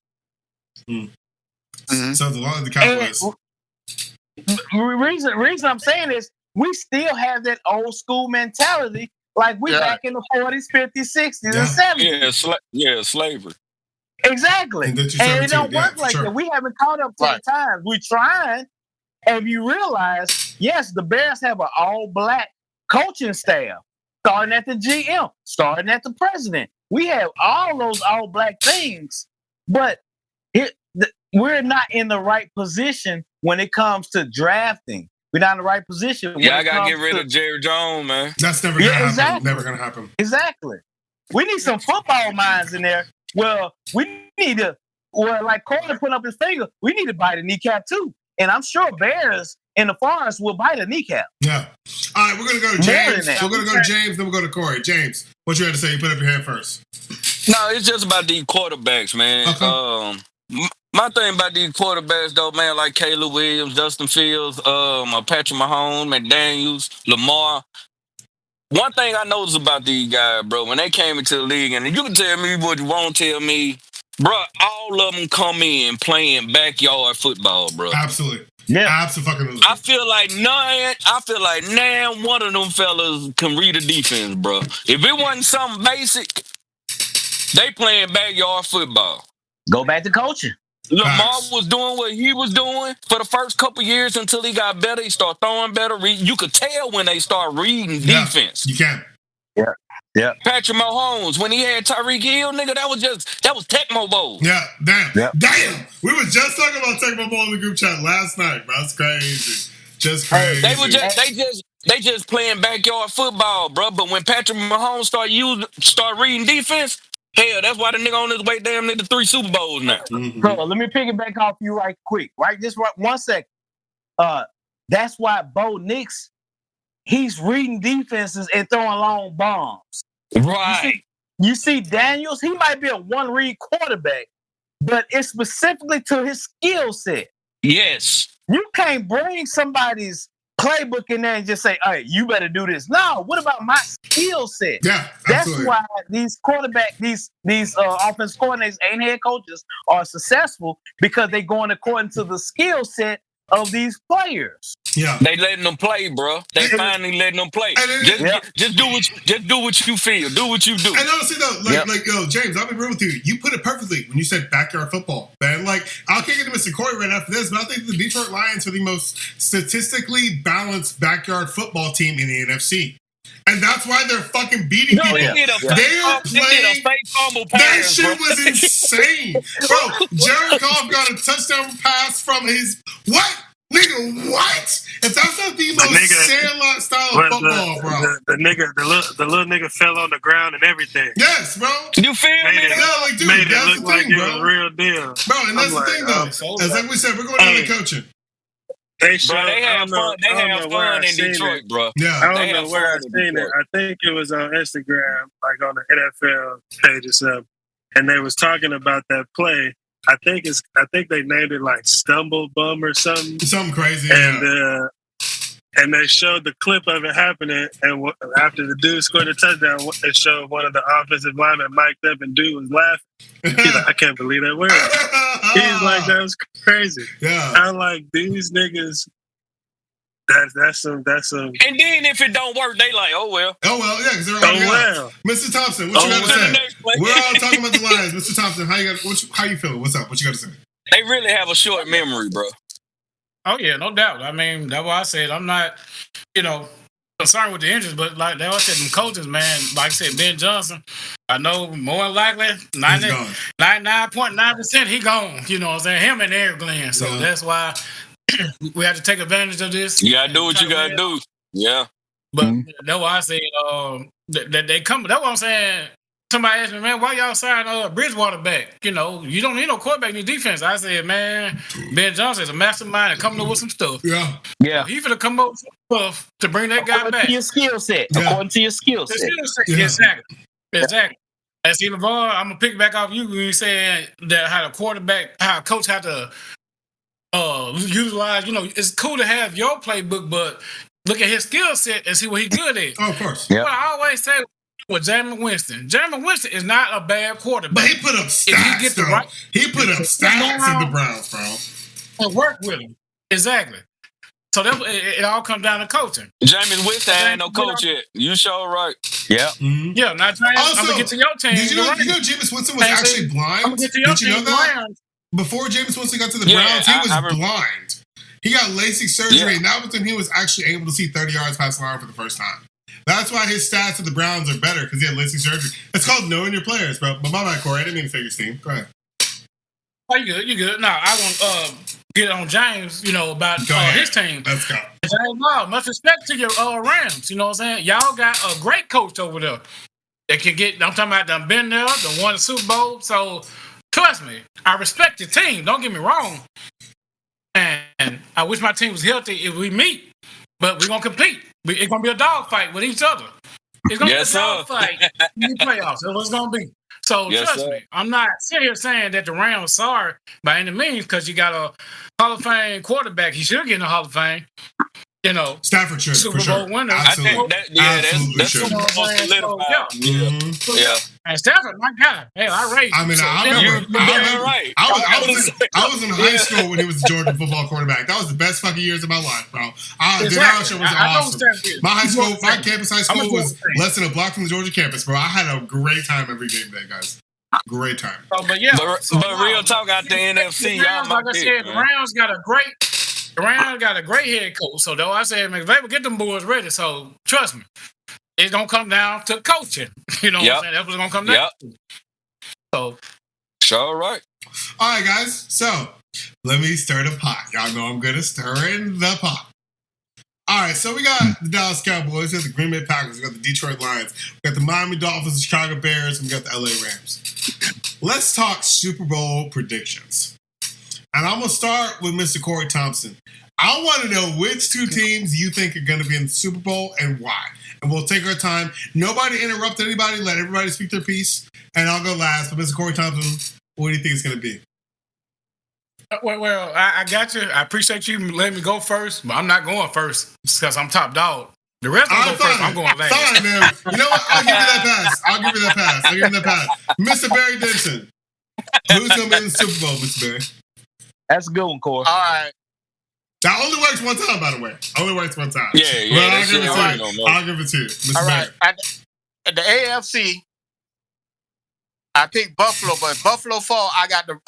Mm-hmm. So the Cowboys. Reason I'm saying is we still have that old school mentality, like we back in the 40s, 50s, 60s, and 70s. Slavery. Exactly. And it don't work like that. We haven't caught up 10 times. We trying, and you realize, yes, the Bears have an all-black coaching staff, starting at the GM, starting at the president. We have all those all-black things, but we're not in the right position when it comes to drafting. We're not in the right position. I gotta get rid of Jerry Jones, man. That's never gonna happen. Exactly. Never gonna happen. Exactly. We need some football minds in there. Well, we need to. Well, like Corey put up his finger, we need to bite a kneecap too. And I'm sure Bears in the forest will bite a kneecap. Yeah. All right, we're gonna go to James. We're gonna go to James, then we'll go to Corey. James, what you had to say? You put up your hand first. No, it's just about these quarterbacks, man. Okay. My thing about these quarterbacks, though, man, like Caleb Williams, Justin Fields, Patrick Mahomes, McDaniels, Lamar. One thing I noticed about these guys, bro, when they came into the league, and you can tell me what you won't tell me, bro, all of them come in playing backyard football, bro. Absolutely. Yeah. Absolutely. I feel like now one of them fellas can read a defense, bro. If it wasn't something basic, they playing backyard football. Go back to coaching. Lamar was doing what he was doing for the first couple years until he got better. He started throwing better. You could tell when they start reading defense. You can. Yeah. Patrick Mahomes, when he had Tyreek Hill, nigga, that was Tecmo Bowl. Yeah, damn. Yeah. Damn. We were just talking about Tecmo Bowl in the group chat last night, bro. That's crazy. Just crazy. They just playing backyard football, bro. But when Patrick Mahomes start reading defense, hell, that's why the nigga on his way damn near the 3 Super Bowls now. Mm-hmm. Bro, let me piggyback off you right quick. Right, just right 1 second. That's why Bo Nix, he's reading defenses and throwing long bombs. Right. You see Daniels, he might be a one-read quarterback, but it's specifically to his skill set. Yes. You can't bring somebody's playbook in there and just say, "Hey, you better do this." No, what about my skill set? Yeah, absolutely. That's why these offense coordinators and head coaches are successful, because they're going according to the skill set of these players. Yeah, they letting them play, bro. They finally letting them play. Just do what you feel. Do what you do. And honestly, though, James, I'll be real with you. You put it perfectly when you said backyard football, man. Like, I'll kick it to Mr. Corey right after this, but I think the Detroit Lions are the most statistically balanced backyard football team in the NFC. And that's why they're fucking beating people. They are playing. That shit was insane. Bro, Jared Goff got a touchdown pass from his... What? Nigga, what? If that's not the most Sandlot style of football, bro. The little nigga fell on the ground and everything. Yes, bro. You feel me? Made it look like it was a real deal. Bro, and that's the thing, though. As like we said, we're going down to coaching. They have fun in Detroit, bro. Yeah. I don't know where I seen it. I think it was on Instagram, like on the NFL page or something. And they was talking about that play. I think they named it like Stumble Bum or something. Something crazy. And they showed the clip of it happening, and after the dude scored a touchdown, it showed one of the offensive linemen mic'd up, and dude was laughing. He's like, I can't believe that word. He's like, that was crazy. Yeah. I'm like, these niggas, that's some. And then if it don't work, they like, oh well. Yeah, because they're already out. Mr. Thompson, what you got to say? We're all talking about the Lions. Mr. Thompson, how you feeling? What's up? What you got to say? They really have a short memory, bro. Oh yeah, no doubt. I mean, that's why I said I'm not, concerned with the injuries, but like I said, them coaches, man, like I said, Ben Johnson, I know more than likely 99.9% he gone. You know what I'm saying? Him and Eric Glenn. So that's why we have to take advantage of this. You gotta do what you gotta do. Yeah. But that's why I said that they come. That's what I'm saying. Somebody asked me, man, why y'all sign Bridgewater back? You don't need no quarterback in your defense. I said, man, Ben Johnson is a mastermind and coming up with some stuff. Yeah. Yeah. He's going to come up with some stuff to bring that guy back. To your skill set. Yeah. According to your skill set. Yeah. Exactly. And see, Lavon, I'm going to pick back off you when you said that how a coach had to utilize, it's cool to have your playbook, but look at his skill set and see what he's good at. Oh, of course. Yeah. What I always say with Jameis Winston. Jameis Winston is not a bad quarterback. But he put up stats, He put up stats in the Browns, bro. And work with him. Exactly. So it all comes down to coaching. Jameis Winston ain't no coach yet. You sure right. Yeah. Mm-hmm. Yeah, now James, I'm going to get to your team. Did you know Jameis Winston was actually blind? I'm going to get to your Did you know that? Before Jameis Winston got to the Browns, he was blind. He got LASIK surgery, and that was when he was actually able to see 30 yards past the line for the first time. That's why his stats at the Browns are better, because he had LASIK surgery. It's called knowing your players, bro. But my bad, Corey. I didn't mean to take your steam. Go ahead. Oh, you good. No, I want to get on James, about his team. Let's go. James, much respect to your Rams. You know what I'm saying? Y'all got a great coach over there that can get, I'm talking about them been there, the won the Super Bowl. So, trust me, I respect your team. Don't get me wrong. And I wish my team was healthy if we meet. But we're going to compete. It's going to be a dogfight with each other. It's going to be a dogfight in the playoffs. That's what it's going to be. So, trust me, I'm not sitting here saying that the Rams are sorry by any means because you got a Hall of Fame quarterback. He should get in the Hall of Fame. Stafford should, Super Bowl winner. Absolutely. That's Super Bowl solidified. Yeah. And Stafford, my guy. Hey, I rate. I mean, I was in high school when he was the Georgia football quarterback. That was the best fucking years of my life, bro. Exactly. Was awesome. My campus high school was less than a block from the Georgia campus, bro. I had a great time every game day, guys. Great time. But real talk out the NFC, y'all. Like I said, the Rams got a great head coach. So though I said, McVay, get them boys ready. So trust me, it's gonna come down to coaching. You know what I'm saying? That's what's gonna come down to. So sure right. All right, guys. So let me stir the pot. Y'all know I'm gonna stir in the pot. All right, so we got the Dallas Cowboys, we got the Green Bay Packers, we got the Detroit Lions, we got the Miami Dolphins, the Chicago Bears, and we got the LA Rams. Let's talk Super Bowl predictions. And I'm going to start with Mr. Corey Thompson. I want to know which two teams you think are going to be in the Super Bowl and why. And we'll take our time. Nobody interrupt anybody. Let everybody speak their piece. And I'll go last. But Mr. Corey Thompson, what do you think it's going to be? Well, I got you. I appreciate you letting me go first. But I'm not going first because I'm top dog. The rest of them go first. I'm going last. Fine, man. You know what? I'll give you that pass. Mr. Barry Denson. Who's going to be in the Super Bowl, Mr. Barry? That's a good one, Corey. All right. That only works one time, by the way. Only works one time. Yeah. I'll give it to you. Mr. All right. Barry. At the AFC, I picked Buffalo, but Buffalo fall. I got the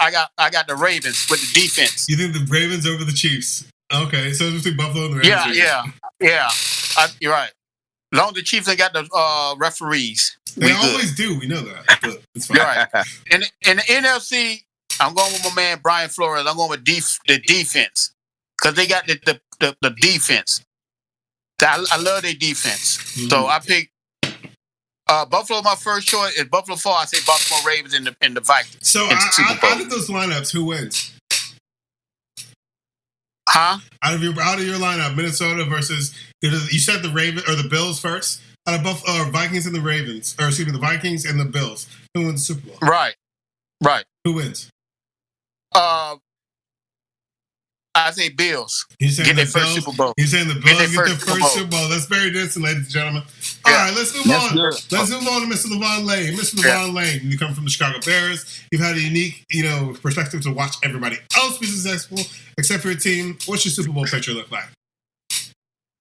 Ravens with the defense. You think the Ravens over the Chiefs? Okay, so between Buffalo and the Ravens. Yeah. You're right. Long as the Chiefs ain't got the referees. They always do. We know that. But it's fine. You're right. In the NFC, I'm going with my man Brian Flores. I'm going with the defense because they got the defense. I love their defense. Mm-hmm. So I picked Buffalo. My first choice is Buffalo fall. I say Baltimore Ravens and the Vikings. So out of those lineups, who wins? Huh? Out of your lineup, Minnesota versus you said the Ravens or the Bills first. Out of Vikings and the Ravens, or excuse me, the Vikings and the Bills. Who wins the Super Bowl? Right. Who wins? I say Bills. He's saying Get the their first Bills. Super Bowl. He's saying the Bills get their first Bowl. Super Bowl. That's Barry Denson, ladies and gentlemen. All right, let's move That's on. good. Let's move on to Mr. Lavon Lane. Mr. Lavon Lane, you come from the Chicago Bears. You've had a unique, perspective to watch everybody else be successful, except for your team. What's your Super Bowl picture look like?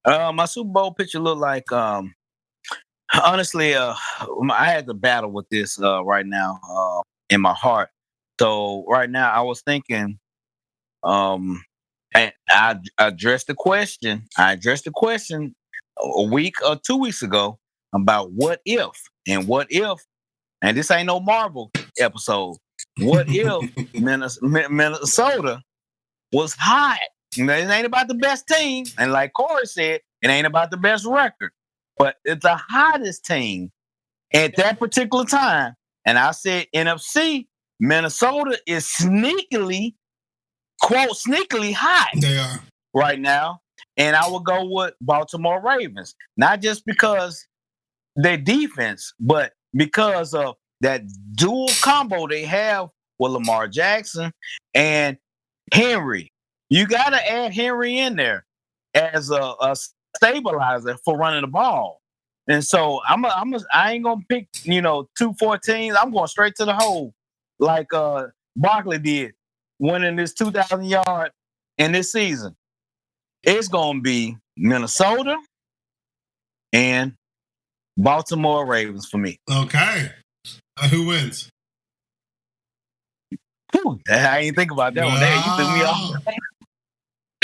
My Super Bowl picture look like, honestly, I had to battle with this right now in my heart. So right now, I was thinking, and I addressed the question. I addressed the question a week or 2 weeks ago about what if, and this ain't no Marvel episode. What if Minnesota was hot? It ain't about the best team, and like Corey said, it ain't about the best record, but it's the hottest team at that particular time. And I said NFC, Minnesota is sneakily, quote, sneakily hot. They are right now. And I will go with Baltimore Ravens, not just because their defense, but because of that dual combo they have with Lamar Jackson and Henry. You got to add Henry in there as a stabilizer for running the ball. And so I ain't gonna pick 2-14. I'm going straight to the hole, like Barkley did, winning this 2,000 yard in this season. It's gonna be Minnesota and Baltimore Ravens for me. Okay. Who wins? Whew, I ain't think about that one. There, you threw me off.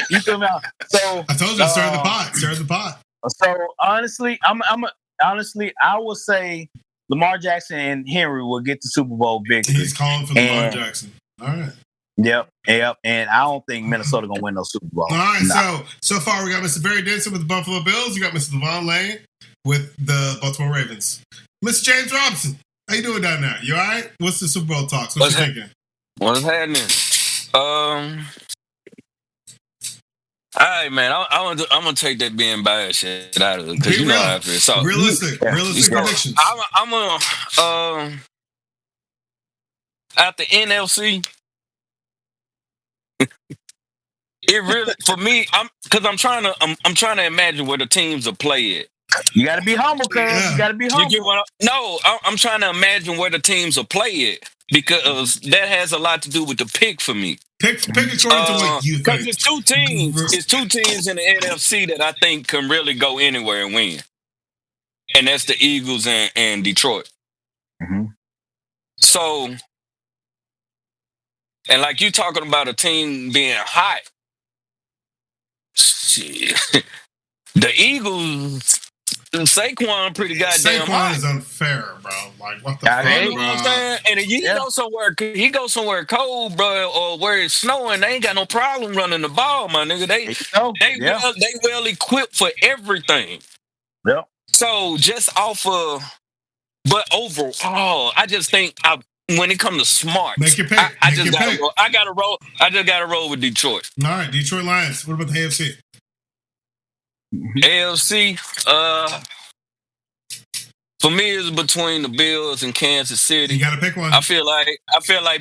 You threw me off. So I told you, stir the pot. Stir the pot. So honestly, I would say Lamar Jackson and Henry will get the Super Bowl victory. He's calling for Lamar Jackson. All right. Yep. And I don't think Minnesota gonna win no Super Bowl. All right. So far we got Mr. Barry Denson with the Buffalo Bills. You got Mr. Lavon Lane with the Baltimore Ravens. Mr. James Robinson, how you doing down there? You all right? What's the Super Bowl talks? What you thinking? What's happening? All right, man. I'm gonna take that being biased shit out of it because you know how I feel. So realistic predictions. I'm gonna out the NFC. It really for me. I'm trying to imagine where the teams will play it. You got to be humble, cuz. Yeah. You got to be humble. You get what I'm trying to imagine where the teams will play it because that has a lot to do with the pick for me. Pick according to what you think. Because it's two teams in the NFC that I think can really go anywhere and win. And that's the Eagles and Detroit. Mm-hmm. So, and like you talking about a team being hot, shit. The Eagles, Saquon pretty goddamn hot. Saquon is unfair, bro. Like, what the fuck, You know what I'm saying? And if he go somewhere cold, bro, or where it's snowing, they ain't got no problem running the ball, my nigga. They well equipped for everything. Yeah. So just off of, but overall, I just think when it comes to smart, make your pick. I just gotta roll with Detroit. All right, Detroit Lions. What about the AFC? AFC, for me, it's between the Bills and Kansas City. You got to pick one. I feel like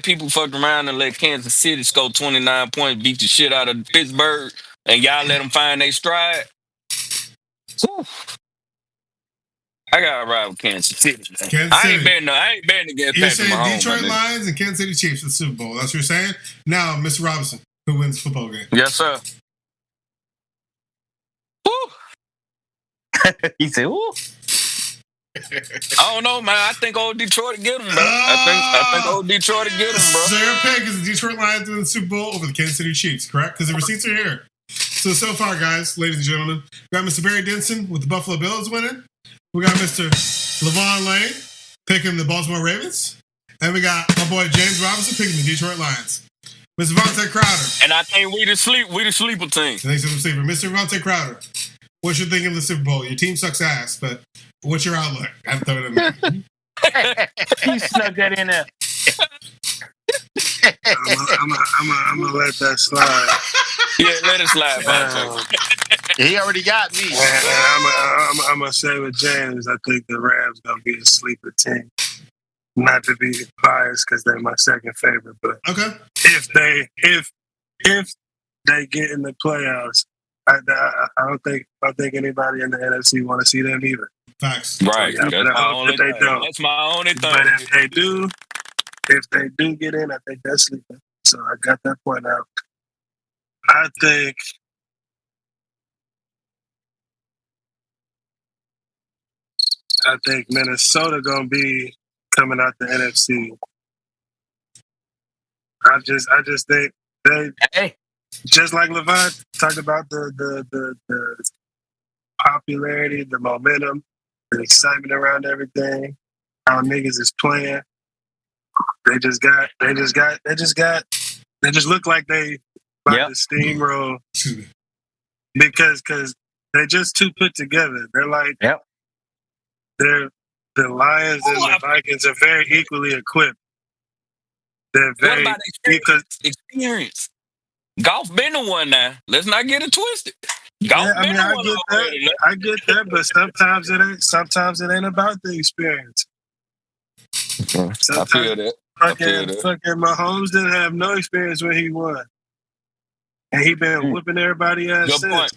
people fucked around and let Kansas City score 29 points, beat the shit out of Pittsburgh, and y'all let them find their stride. Whew. I gotta ride with Kansas City. I ain't betting against You're Patrick saying Mahomes. Detroit Lions and Kansas City Chiefs in the Super Bowl. That's what you're saying? Now, Mr. Robinson, who wins the football game? Yes, sir. He said, "Ooh." I don't know, man. I think old Detroit will get him, bro. I think old Detroit will get him, bro. So your pick is the Detroit Lions win the Super Bowl over the Kansas City Chiefs, correct? Because the receipts are here. So far, guys, ladies and gentlemen, we got Mr. Barry Denson with the Buffalo Bills winning. We got Mr. Lavon Lane picking the Baltimore Ravens. And we got my boy James Robinson picking the Detroit Lions. Mr. Devante Crowder. And I think we the sleeper team. Thanks for the sleeper. Mr. Devante Crowder. What you thinking of the Super Bowl? Your team sucks ass, but what's your outlook? I have to throw it in there. He snuck that in there. I'm gonna let that slide. Yeah, let it slide, man. He already got me. I'm gonna say with James, I think the Rams gonna be a sleeper team. not to be biased because they're my second favorite, but Okay. if they get in the playoffs, I don't think anybody in the NFC want to see them either. Facts. Right. So, That's my only thing. don't. That's my only thing. But if they do get in, I think that's sleeping. So I got that point out. I think Minnesota gonna be coming out the NFC. I just think they just like Lavon talked about the popularity, the momentum, the excitement around everything, how niggas is playing. They just look like they about to steamroll because they just too put together. They're like the Lions and the Vikings are very equally equipped. They're very what about experience? Golf been the one now. Let's not get it twisted. Golf been the one already. I get that, but sometimes it ain't about the experience. Sometimes I feel that. Fucking Mahomes didn't have no experience when he won. And he been whipping everybody ass Good since.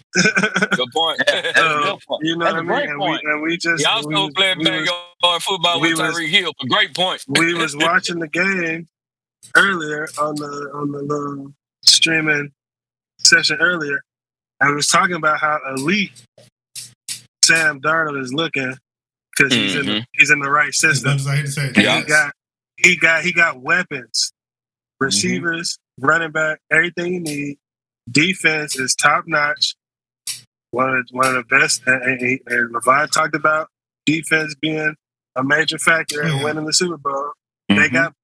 Good point. So, you know what I mean? And we just... Y'all still playing backyard football with Tyreek Hill. A great point. We was watching the game earlier on the little streaming session earlier, and we was talking about how elite Sam Darnold is looking because he's in the right system. As much as I hate to say it. And he got weapons, receivers, running back, everything you need. Defense is top notch. One of the best. And Lavon talked about defense being a major factor in winning the Super Bowl. They got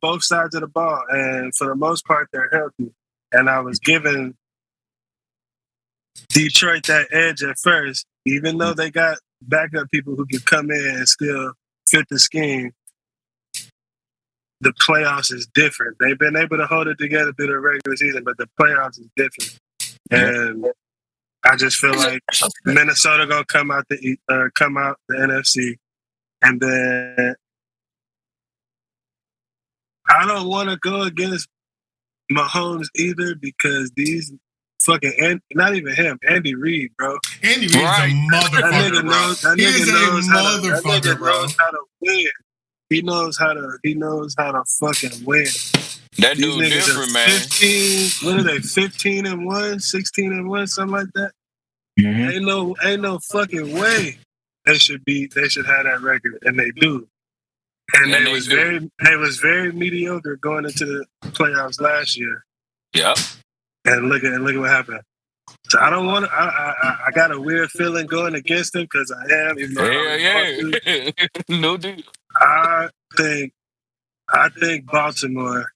both sides of the ball, and for the most part, they're healthy. And I was giving Detroit that edge at first, even though they got backup people who could come in and still fit the scheme. The playoffs is different. They've been able to hold it together through the regular season, but the playoffs is different. And I just feel like Minnesota gonna come out the NFC, and then I don't want to go against Mahomes either because these fucking not even him, Andy Reid, bro. Andy Reid's a motherfucker, that nigga knows how to win. He knows how to fucking win. That dude different, man. 15, what are they? 15-1, 16-1, something like that. Ain't no fucking way they should have that record, and they do. And they was very mediocre going into the playoffs last year. Yep. And look at what happened. So I don't want to. I got a weird feeling going against them because I am. Even though no dude. I think Baltimore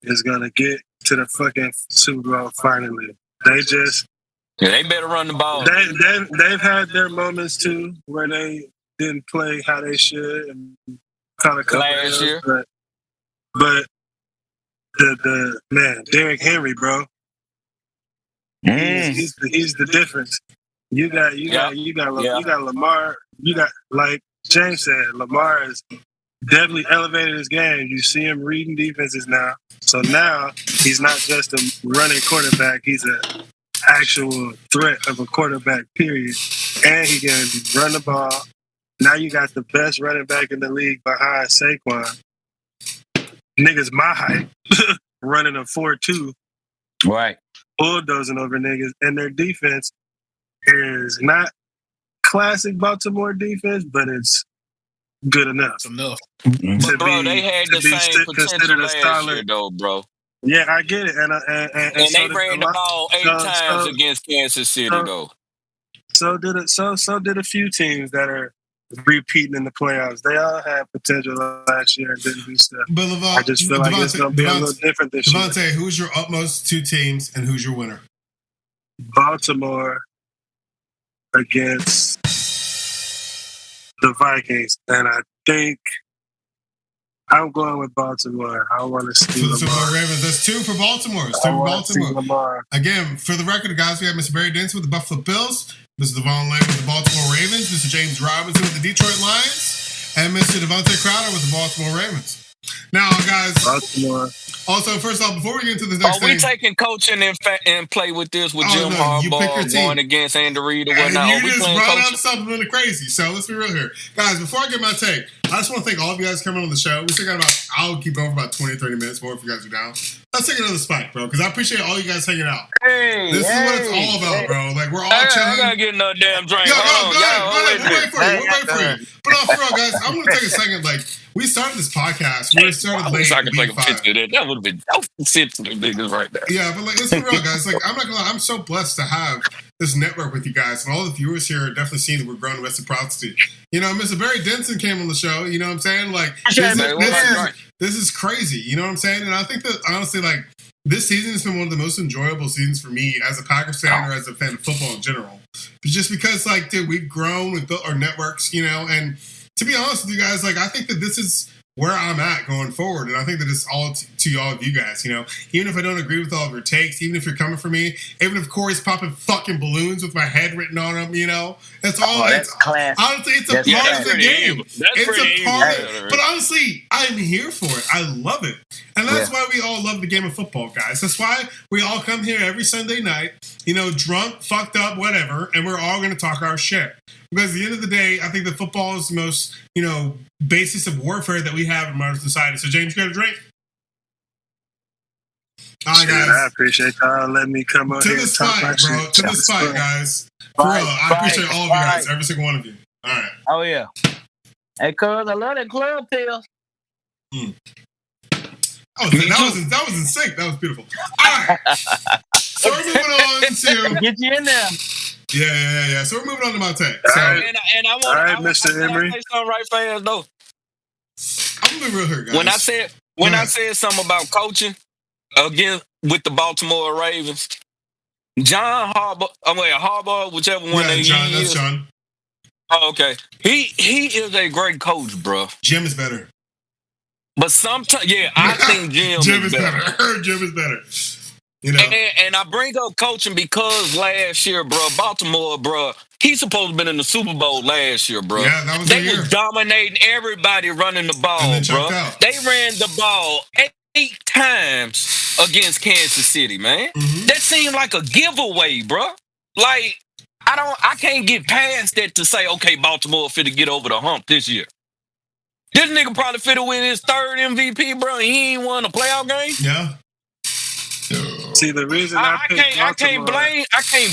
is gonna get to the fucking Super Bowl finally. They better run the ball. They've had their moments too where they didn't play how they should and kind of last year. But the man, Derrick Henry, bro. He's the difference. You got Lamar. You got, like James said, Lamar has definitely elevated his game. You see him reading defenses now. So now he's not just a running quarterback. He's an actual threat of a quarterback, period. And he can run the ball. Now you got the best running back in the league behind Saquon. Niggas my height, running a 4.2. Right. Bulldozing over niggas. And their defense is not classic Baltimore defense, but it's good enough. But bro, they had the same potential last year, though, bro. Yeah, I get it. And they ran the ball 8 times against Kansas City, though. So did a few teams that are repeating in the playoffs. They all had potential last year and didn't do stuff. But Lavon, I just feel like it's going to be a little different this year. Devante, who's your upmost 2 teams and who's your winner? Baltimore against the Vikings, and I think I'm going with Baltimore. I want to see the Super Bowl Ravens. That's 2 for Baltimore. It's 2 for Baltimore. Again, for the record, guys, we have Mr. Barry Denson with the Buffalo Bills, Mr. Lavon Lane with the Baltimore Ravens, Mr. James Robinson with the Detroit Lions. and Mr. Devante Crowder with the Baltimore Ravens. Now, guys, Baltimore. also, first off, before we get into this next Are we thing, taking coaching and play with this with Jim no, you pick your Harbaugh team. going against Andy Reid or and whatnot? Are you we just playing brought coaching? up something really crazy. So let's be real here. Guys, before I get my take, I just want to thank all of you guys coming on the show. We still got I'll keep going for about 20, 30 minutes more if you guys are down. Let's take another spike, bro, because I appreciate all you guys hanging out. This is what it's all about, bro. Like, we're all chilling. I gotta get another damn drink. Yo, Hold on, go ahead. We'll wait for you. Hey, We'll wait for you. But no, for real, guys, I'm going to take a second. Like, we started this podcast. We started I late wish I in could take a week 5. picture of that. That would have been sensitive niggas right there. Yeah, but like, let's be real, guys. Like, I'm not gonna lie. I'm so blessed to have this network with you guys, and all the viewers here are definitely seeing that we're growing reciprocity. You know, Mr. Barry Denson came on the show. You know what I'm saying? Like, this is crazy. You know what I'm saying? And I think that honestly, like, this season has been one of the most enjoyable seasons for me as a Packers fan or as a fan of football in general. Just because, like, dude, we've grown, we've built our networks, you know, and to be honest with you guys, like, I think that this is where I'm at going forward. And I think that it's all to all of you guys, you know, even if I don't agree with all of your takes, even if you're coming for me, even if Corey's popping fucking balloons with my head written on them, you know, it's all, that's classic. Honestly, it's a part of the game. It's a part, but honestly, I'm here for it. I love it. And that's why we all love the game of football, guys. That's why we all come here every Sunday night, you know, drunk, fucked up, whatever, and we're all going to talk our shit. Because at the end of the day, I think that football is the most, you know, basis of warfare that we have in modern society. So, James, you got a drink? All right, guys. I appreciate y'all letting me come on to here the and talk fight, my bro. shit. To the fight, guys. For real, I appreciate all of you guys, every single one of you. All right. Oh, yeah. Hey, cuz, I love that club tail. That was in sync. That was beautiful. All right. So we're moving on to get you in there. Yeah. So we're moving on to my take. So, And I want all right, Mr. Imorie. say something right fast though. I'm gonna be real here, guys. When I said something about coaching again with the Baltimore Ravens, John Harbaugh, whichever one that's is. John. Oh, okay. He is a great coach, bro. Jim is better. But sometimes, I think Jim is better. Jim is better. You know, and I bring up coaching because last year, bro, Baltimore, bro, he's supposed to been in the Super Bowl last year, bro. Yeah, that was they the year. was dominating everybody running the ball, bro. They ran the ball 8 times against Kansas City, man. Mm-hmm. That seemed like a giveaway, bro. Like, I can't get past that to say, okay, Baltimore finna get over the hump this year. This nigga probably finna win his 3rd MVP, bro. He ain't won a playoff game. Yeah. See, the reason I can't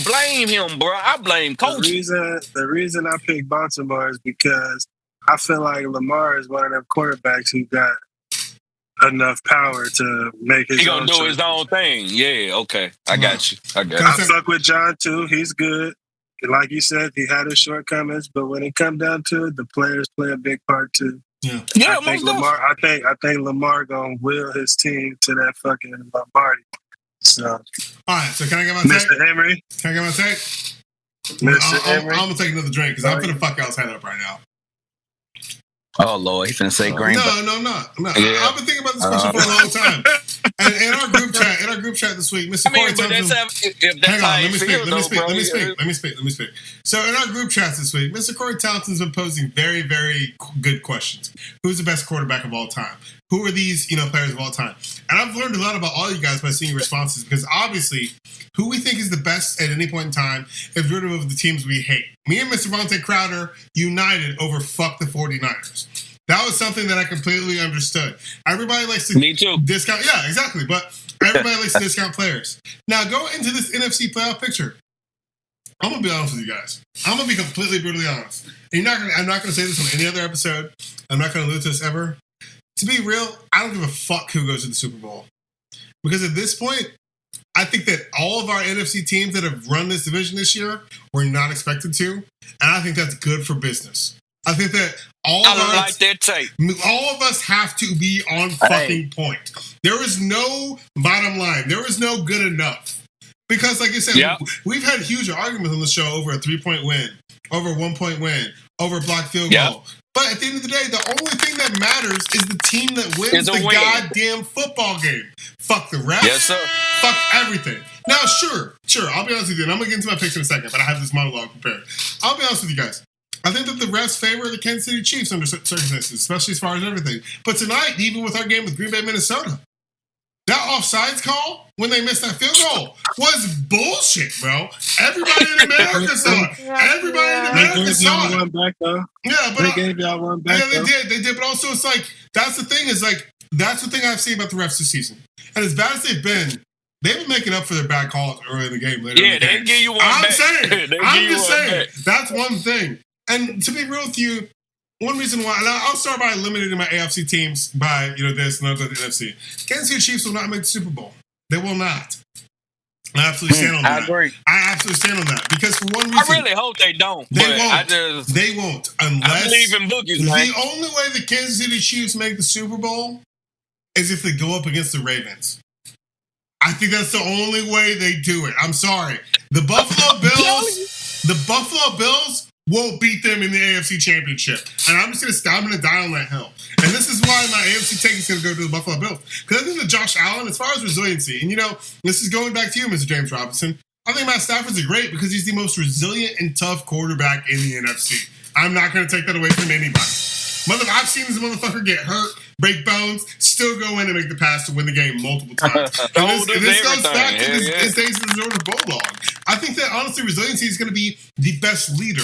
blame him, bro. I blame coach. The reason I picked Baltimore is because I feel like Lamar is one of them quarterbacks who got enough power to make his own. He gonna do his own thing. Yeah, okay. I got you. I fuck with John too. He's good. Like you said, he had his shortcomings, but when it comes down to it, the players play a big part too. Yeah, I think Lamar gonna will his team to that fucking Lombardi. So, all right. So can I get my take? Mr. Imorie? Can I get my take? I'm gonna take another drink because I'm finna fuck y'all's head up right now. Oh Lord, he's finna say green. No, I'm not. Yeah. I've been thinking about this question for a long time. And in our group chat this week, Mr. Corey Thompson. Hang on, let me speak. So in our group chats this week, Mr. Corey Thompson's been posing very, very good questions. Who's the best quarterback of all time? Who are these, players of all time? And I've learned a lot about all you guys by seeing your responses because obviously, who we think is the best at any point in time is rid of the teams we hate. Me and Mr. Devante Crowder united over fuck the 49ers. That was something that I completely understood. Everybody likes to discount. Yeah, exactly. But everybody likes to discount players. Now go into this NFC playoff picture. I'm gonna be honest with you guys. I'm gonna be completely brutally honest. And I'm not gonna say this on any other episode. I'm not gonna allude to this ever. To be real, I don't give a fuck who goes to the Super Bowl. Because at this point, I think that all of our NFC teams that have run this division this year were not expected to. And I think that's good for business. I think that all of us have to be on fucking point. There is no bottom line. There is no good enough. Because like I said, we've had huge arguments on the show over a 3-point win, over a 1-point win, over a blocked field goal. But at the end of the day, the only thing that matters is the team that wins the goddamn football game. Fuck the refs. Yes, sir. Fuck everything. Now, sure. I'll be honest with you, and I'm going to get into my picks in a second, but I have this monologue prepared. I'll be honest with you guys. I think that the refs favor the Kansas City Chiefs under circumstances, especially as far as everything. But tonight, even with our game with Green Bay, Minnesota, that offsides call when they missed that field goal was bullshit, bro. Everybody in America saw it. Everybody in America saw it. One back, though. Yeah, but they gave y'all one back. Yeah, they did. But also, it's like that's the thing. Is like that's the thing I've seen about the refs this season. And as bad as they've been making up for their bad calls early in the game. Yeah, they give you one back. I'm just saying. That's one thing. And to be real with you, one reason why, and I'll start by eliminating my AFC teams by this, and I'll go to the NFC. Kansas City Chiefs will not make the Super Bowl. They will not. I absolutely stand on that. I agree. I absolutely stand on that because for one reason, I really hope they don't. They won't unless I believe in bookies, man. The only way the Kansas City Chiefs make the Super Bowl is if they go up against the Ravens. I think that's the only way they do it. I'm sorry. The Buffalo Bills won't beat them in the AFC Championship. And I'm gonna die on that hill. And this is why my AFC take is gonna go to the Buffalo Bills. Because I think that Josh Allen, as far as resiliency, and this is going back to you, Mr. James Robinson, I think Matt Stafford's great because he's the most resilient and tough quarterback in the NFC. I'm not gonna take that away from anybody. I've seen this motherfucker get hurt, break bones, still go in and make the pass to win the game multiple times. This goes back to his days as the Georgia Bulldogs. I think that, honestly, resiliency is going to be the best leader.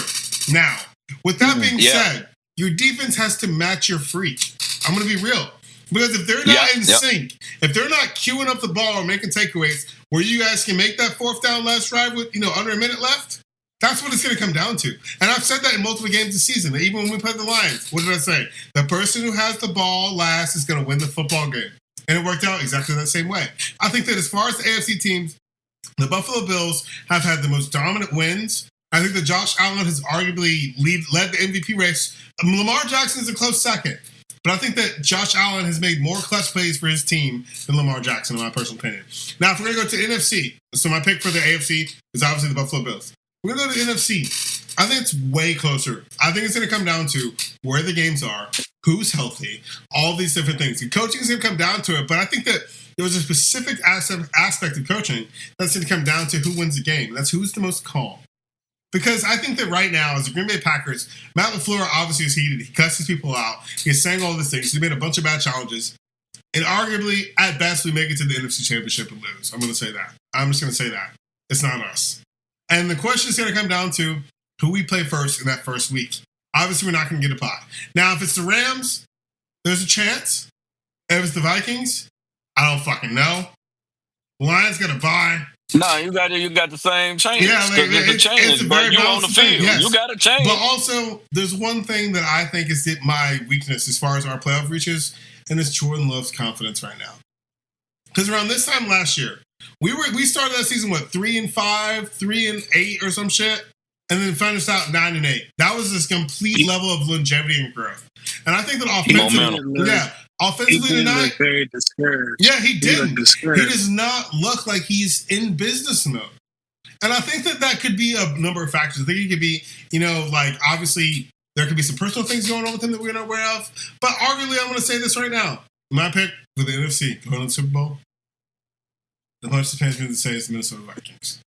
Now, with that being said, your defense has to match your freak. I'm going to be real. Because if they're not in sync, if they're not queuing up the ball or making takeaways where you guys can make that fourth down last drive with, under a minute left, that's what it's going to come down to. And I've said that in multiple games this season. Even when we played the Lions, what did I say? The person who has the ball last is going to win the football game. And it worked out exactly that same way. I think that as far as the AFC teams, the Buffalo Bills have had the most dominant wins. I think that Josh Allen has arguably led the MVP race. Lamar Jackson is a close second. But I think that Josh Allen has made more clutch plays for his team than Lamar Jackson, in my personal opinion. Now, if we're going to go to NFC, so my pick for the AFC is obviously the Buffalo Bills. We're going to go to the NFC. I think it's way closer. I think it's going to come down to where the games are, who's healthy, all these different things. And coaching is going to come down to it, but I think that there was a specific aspect of coaching that's going to come down to who wins the game. That's who's the most calm. Because I think that right now, as the Green Bay Packers, Matt LaFleur obviously is heated. He cuts his people out. He's saying all these things. He made a bunch of bad challenges. And arguably, at best, we make it to the NFC Championship and lose. I'm going to say that. I'm just going to say that. It's not us. And the question is going to come down to who we play first in that first week. Obviously, we're not going to get a pot. Now, if it's the Rams, there's a chance. If it's the Vikings, I don't fucking know. Lions got to bye. No, you got the same change. Yeah, it's a change, but you on the field. Yes. You got to change. But also, there's one thing that I think is my weakness as far as our playoff reaches, and it's Jordan Love's confidence right now. Because around this time last year, we started that season 3-5, 3-8 or some shit, and then finished out 9-8. That was this complete level of longevity and growth. And I think that offensively tonight, very discouraged. Yeah, he didn't. He does not look like he's in business mode. And I think that could be a number of factors. I think it could be, obviously there could be some personal things going on with him that we're not aware of. But arguably, I'm going to say this right now. My pick for the NFC going to the Super Bowl, the much depends on to say it's the Minnesota Vikings.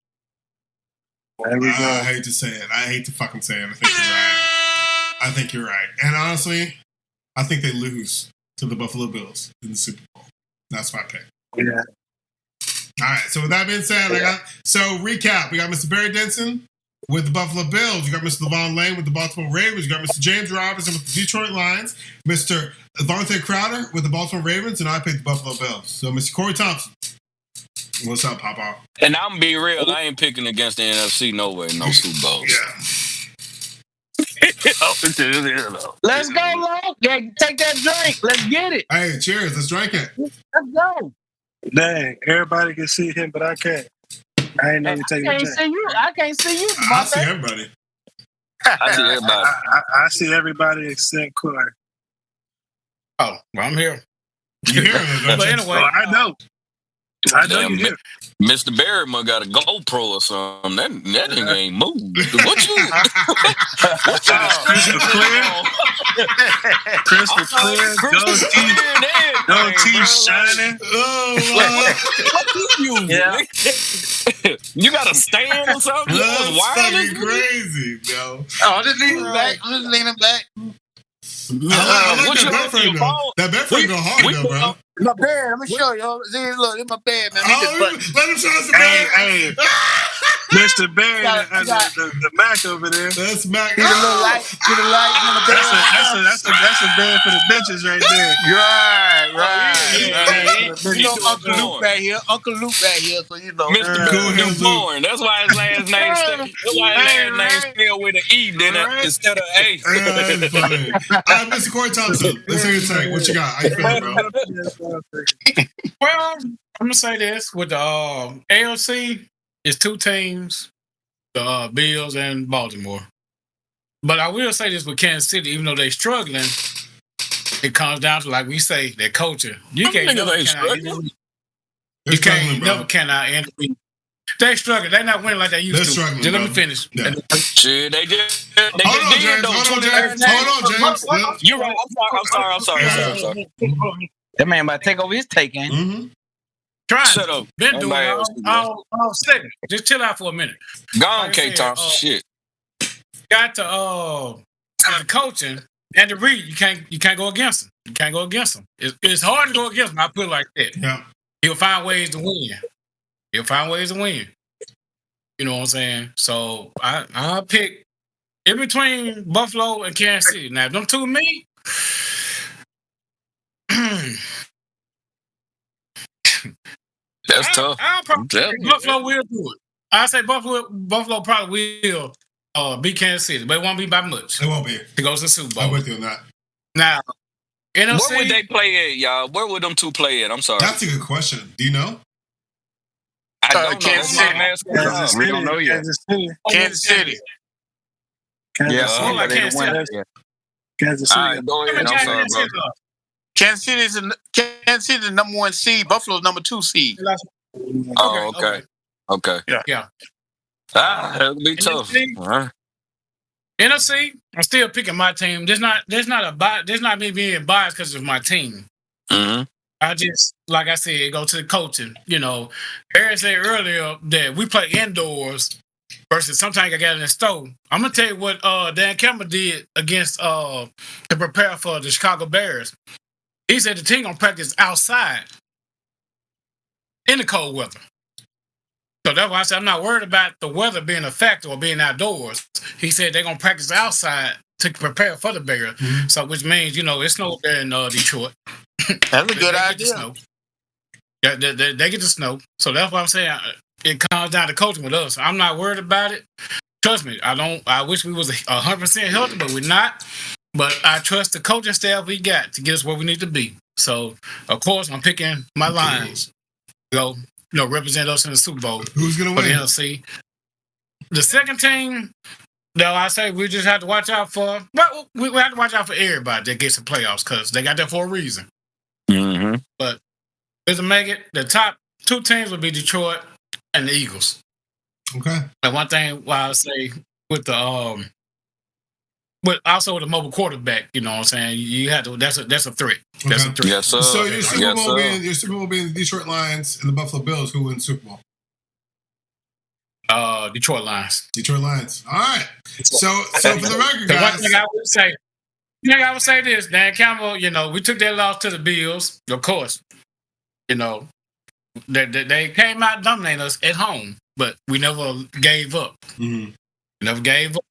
There we go. I hate to say it. I hate to fucking say it. I think you're right. And honestly, I think they lose to the Buffalo Bills in the Super Bowl. That's my pick. Yeah. All right. So with that being said, recap. We got Mr. Barry Denson with the Buffalo Bills. You got Mr. Lavon Lane with the Baltimore Ravens. You got Mr. James Robinson with the Detroit Lions. Mr. Devante Crowder with the Baltimore Ravens. And I picked the Buffalo Bills. So Mr. Corey Thompson. What's up, Papa? And I'm be real. I ain't picking against the NFC. No way. No Super Bowls. Let's go, Long. Yeah, take that drink. Let's get it. Hey, cheers. Let's drink it. Let's go. Dang, everybody can see him, but I can't. I ain't never taking a drink. I can't see you. I see everybody. I see everybody. I see everybody except Corey. Oh, well, I'm here. You hear him? But anyway, I know. I know Damn, you did. Mr. Barrymore got a GoPro or something. That thing ain't moved. What you? What you? Crystal clear. Crystal clear. Gold teeth shining. What you using? Yeah. You got a stand or something? That's Wireless? fucking crazy, yo. Oh, I'm just leaning back. I like What that you bed on frame your though. phone? That bed frame go hard though, bro. My bed. Let me show you. See, look, it's my bed, man. Let him show us the bed. Hey, Mr. Barry, You got- the Mac over there. That's Mac. See the little light. See the light on the bed. That's a bed for the benches right there. Right. Yeah. You know Uncle Luke back here. So you know. Mr. Go ahead, Luke. Newborn. That's why his last name spelled with an E instead of A. That's funny. All right, Mr. Corey Thompson. Let's hear your take. What you got? How you feeling, bro? Well, I'm gonna say this with the ALC, it's two teams, the Bills and Baltimore. But I will say this with Kansas City, even though they're struggling, it comes down to, like we say, their culture. You can't never end. They struggling. They're not winning like they used They're to. struggling, Just let bro. me finish. Yeah. Shit, they just did though. Hold on, James. Yeah. You're right. I'm sorry. That man about to take over his take, ain't he? Mm-hmm. Trying. Shut up. Been doing Everybody it else all second. Just chill out for a minute. Go on, Like I K. said, Thompson. Shit. Got to the coaching and the read. You can't go against him. You can't go against him. It's hard to go against him. I put it like that. Yeah. He'll find ways to win. You know what I'm saying? So I pick in between Buffalo and Kansas City. Now, them two me. That's tough. I'll probably Yeah. Buffalo will do it. I say Buffalo probably will beat Kansas City, but it won't be by much. It won't be. To go to the Super Bowl. I'm with you on that. Now, NFC, Where would they play at, y'all? Where would them two play at? I'm sorry. That's a good question. Do you know? I don't know. Kansas That's why I'm City. asking. We don't know yet. Kansas City. More like Kansas City. Kansas All City. right, go ahead. I'm sorry, bro. Kansas City is the number 1 seed. Buffalo's number 2 seed. Oh, okay. Yeah. That'll be tough. All right. NFC, I'm still picking my team. There's not me being biased because it's my team. Mm-hmm. I just, like I said, go to the coaching. You know, Eric said earlier that we play indoors versus sometimes I got in the stove. I'm gonna tell you what Dan Campbell did against to prepare for the Chicago Bears. He said the team gonna practice outside in the cold weather. So that's why I said I'm not worried about the weather being a factor or being outdoors. He said they're gonna practice outside to prepare for the Bears. Mm-hmm. So which means, it snowed there in Detroit. That's a good idea. They get the snow. So that's why I'm saying it comes down to coaching with us. I'm not worried about it. Trust me, I wish we was 100% healthy, but we're not. But I trust the coaching staff we got to get us where we need to be. So of course I'm picking my Lions. Go, represent us in the Super Bowl. Who's gonna win? The NFC. The second team, though, I say we just have to watch out for. Well, we have to watch out for everybody that gets the playoffs because they got that for a reason. Mm-hmm. But to make it, the top 2 teams will be Detroit and the Eagles. Okay. And one thing why I say with the but also with a mobile quarterback, you know what I'm saying? You have to. That's a threat. That's a threat. Yes, sir. So your Super Bowl being the Detroit Lions and the Buffalo Bills. Who wins Super Bowl? Detroit Lions. Detroit Lions. All right. So for the record, guys. One thing I would say this, Dan Campbell, we took that loss to the Bills, of course. They came out dominating us at home, but we never gave up. Mm-hmm. We never gave up.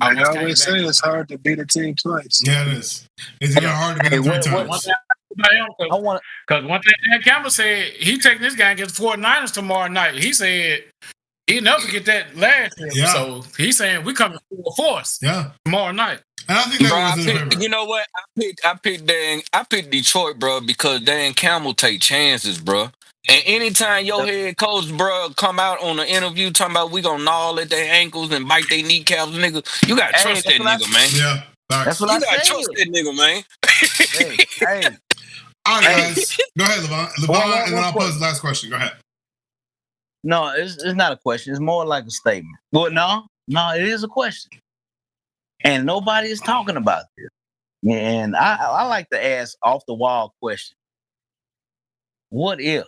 I always say it's hard to beat a team twice. Yeah, it is. It's hard to beat them 3 times. Because one thing Dan Campbell said, he taking this guy against the 49ers tomorrow night. He said he never get that last year. Yeah. So he's saying we coming full force tomorrow night. And I think that was in favor. You know what? I picked Detroit, bro, because Dan Campbell take chances, bro. And anytime your head coach, bro, come out on an interview talking about we gonna gnaw at their ankles and bite their kneecaps, nigga, you gotta trust that nigga, man. Yeah, that's what I said. You gotta trust that nigga, man. hey, All right, guys. Go ahead, Lavon. One And then I'll question. pose the last question. Go ahead. No, it's not a question. It's more like a statement. Well, no, it is a question. And nobody is talking about this. And I like to ask off-the-wall questions. What if